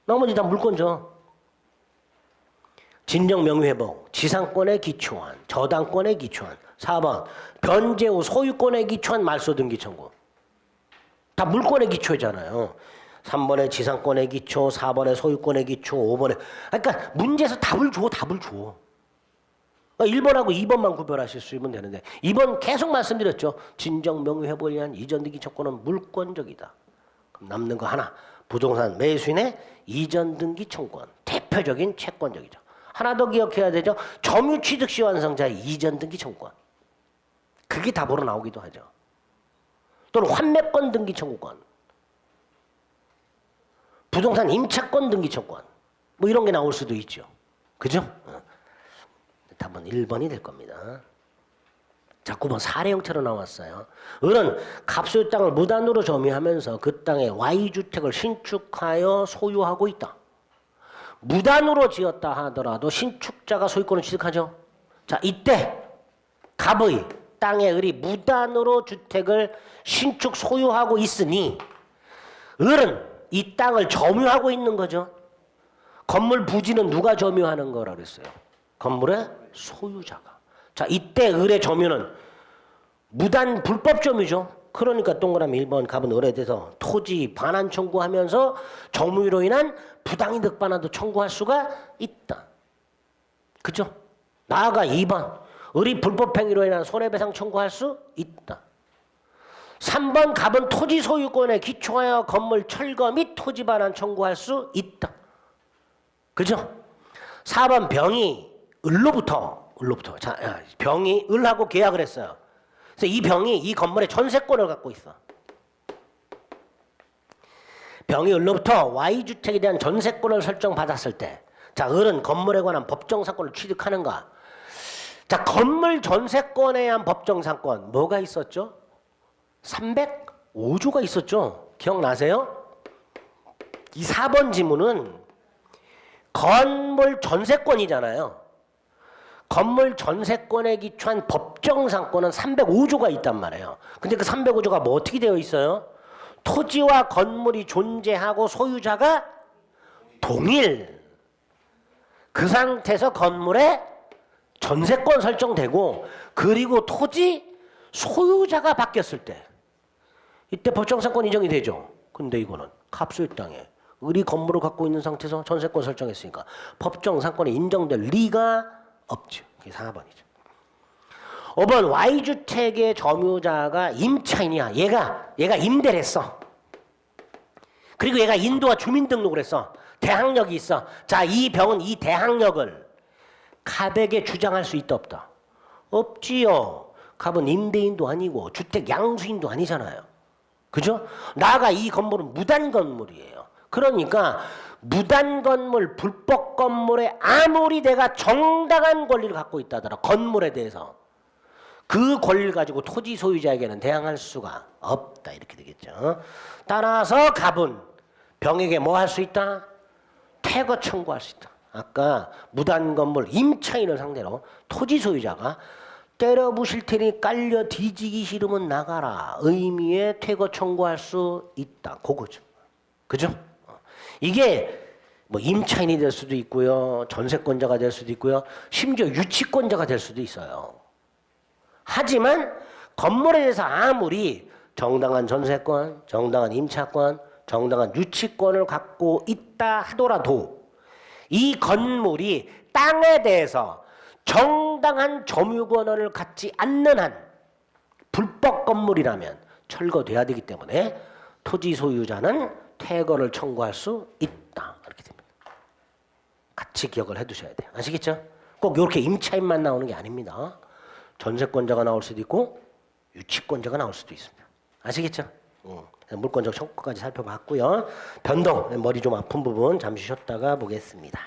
[SPEAKER 1] 나머지 다 물권죠. 진정명의회복, 지상권에 기초한, 저당권에 기초한. 4번 변제 후 소유권에 기초한 말소등기 청구. 다 물권에 기초잖아요. 3번에 지상권에 기초, 4번에 소유권에 기초, 5번에. 그러니까 문제에서 답을 줘. 1번하고 2번만 구별하실 수 있으면 되는데 2번 계속 말씀드렸죠. 진정명의회복을 위한 이전등기 청구는 물권적이다. 그럼 남는 거 하나. 부동산 매수인의 이전등기 청구권. 대표적인 채권적이죠. 하나 더 기억해야 되죠. 점유 취득 시 완성자의 이전 등기 청구권. 그게 답으로 나오기도 하죠. 또는 환매권 등기 청구권. 부동산 임차권 등기 청구권. 뭐 이런 게 나올 수도 있죠. 그죠? 답은 1번이 될 겁니다. 자, 9번 사례 형태로 나왔어요. 을은 갑소유 땅을 무단으로 점유하면서 그 땅에 Y주택을 신축하여 소유하고 있다. 무단으로 지었다 하더라도 신축자가 소유권을 취득하죠. 자, 이때 갑의 땅에 을이 무단으로 주택을 신축 소유하고 있으니 을은 이 땅을 점유하고 있는 거죠. 건물 부지는 누가 점유하는 거라고 그랬어요? 건물의 소유자가. 자, 이때 을의 점유는 무단 불법 점유죠. 그러니까 동그라미 1번 갑은 을에 대해서 토지 반환 청구하면서 점유로 인한 부당이득 반환도 청구할 수가 있다. 그죠? 나아가 2번 을이 불법 행위로 인한 손해배상 청구할 수 있다. 3번 갑은 토지 소유권에 기초하여 건물 철거 및 토지 반환 청구할 수 있다. 그죠? 4번 병이 을로부터 자, 병이 을하고 계약을 했어요. 그래서 이 병이 이 건물의 전세권을 갖고 있어. 병이 을로부터 Y주택에 대한 전세권을 설정받았을 때, 자, 을은 건물에 관한 법정사건을 취득하는가? 자, 건물 전세권에 대한 법정사건 뭐가 있었죠? 305조가 있었죠. 기억나세요? 이 4번 지문은 건물 전세권이잖아요. 건물 전세권에 기초한 법정상권은 305조가 있단 말이에요. 근데 그 305조가 뭐 어떻게 되어 있어요? 토지와 건물이 존재하고 소유자가 동일. 그 상태에서 건물에 전세권 설정되고, 그리고 토지 소유자가 바뀌었을 때 이때 법정상권 인정이 되죠. 근데 이거는 갑수의 땅에 을이 건물을 갖고 있는 상태에서 전세권 설정했으니까 법정상권이 인정될 리가 없죠. 그게 4번이죠. 5번 Y주택의 점유자가 임차인이야. 얘가 임대를 했어. 그리고 얘가 인도와 주민등록을 했어. 대항력이 있어. 자, 이 병은 이 대항력을 갑에게 주장할 수 있다 없다? 없지요. 갑은 임대인도 아니고 주택 양수인도 아니잖아요. 그죠? 나아가 이 건물은 무단 건물이에요. 그러니까 무단 건물, 불법 건물에 아무리 내가 정당한 권리를 갖고 있다 하더라도 건물에 대해서 그 권리를 가지고 토지 소유자에게는 대항할 수가 없다. 이렇게 되겠죠. 따라서 갑은 병에게 뭐 할 수 있다? 퇴거 청구할 수 있다. 아까 무단 건물 임차인을 상대로 토지 소유자가 때려 부실 테니 깔려 뒤지기 싫으면 나가라 의미의 퇴거 청구할 수 있다. 그거죠. 그죠? 이게 뭐 임차인이 될 수도 있고요. 전세권자가 될 수도 있고요. 심지어 유치권자가 될 수도 있어요. 하지만 건물에 대해서 아무리 정당한 전세권, 정당한 임차권, 정당한 유치권을 갖고 있다 하더라도 이 건물이 땅에 대해서 정당한 점유권을 갖지 않는 한 불법 건물이라면 철거돼야 되기 때문에 토지 소유자는 퇴거를 청구할 수 있다. 이렇게 됩니다. 같이 기억을 해두셔야 돼요. 아시겠죠? 꼭 이렇게 임차인만 나오는 게 아닙니다. 전세권자가 나올 수도 있고 유치권자가 나올 수도 있습니다. 아시겠죠? 물권적 청구까지 살펴봤고요. 변동, 머리 좀 아픈 부분 잠시 쉬었다가 보겠습니다.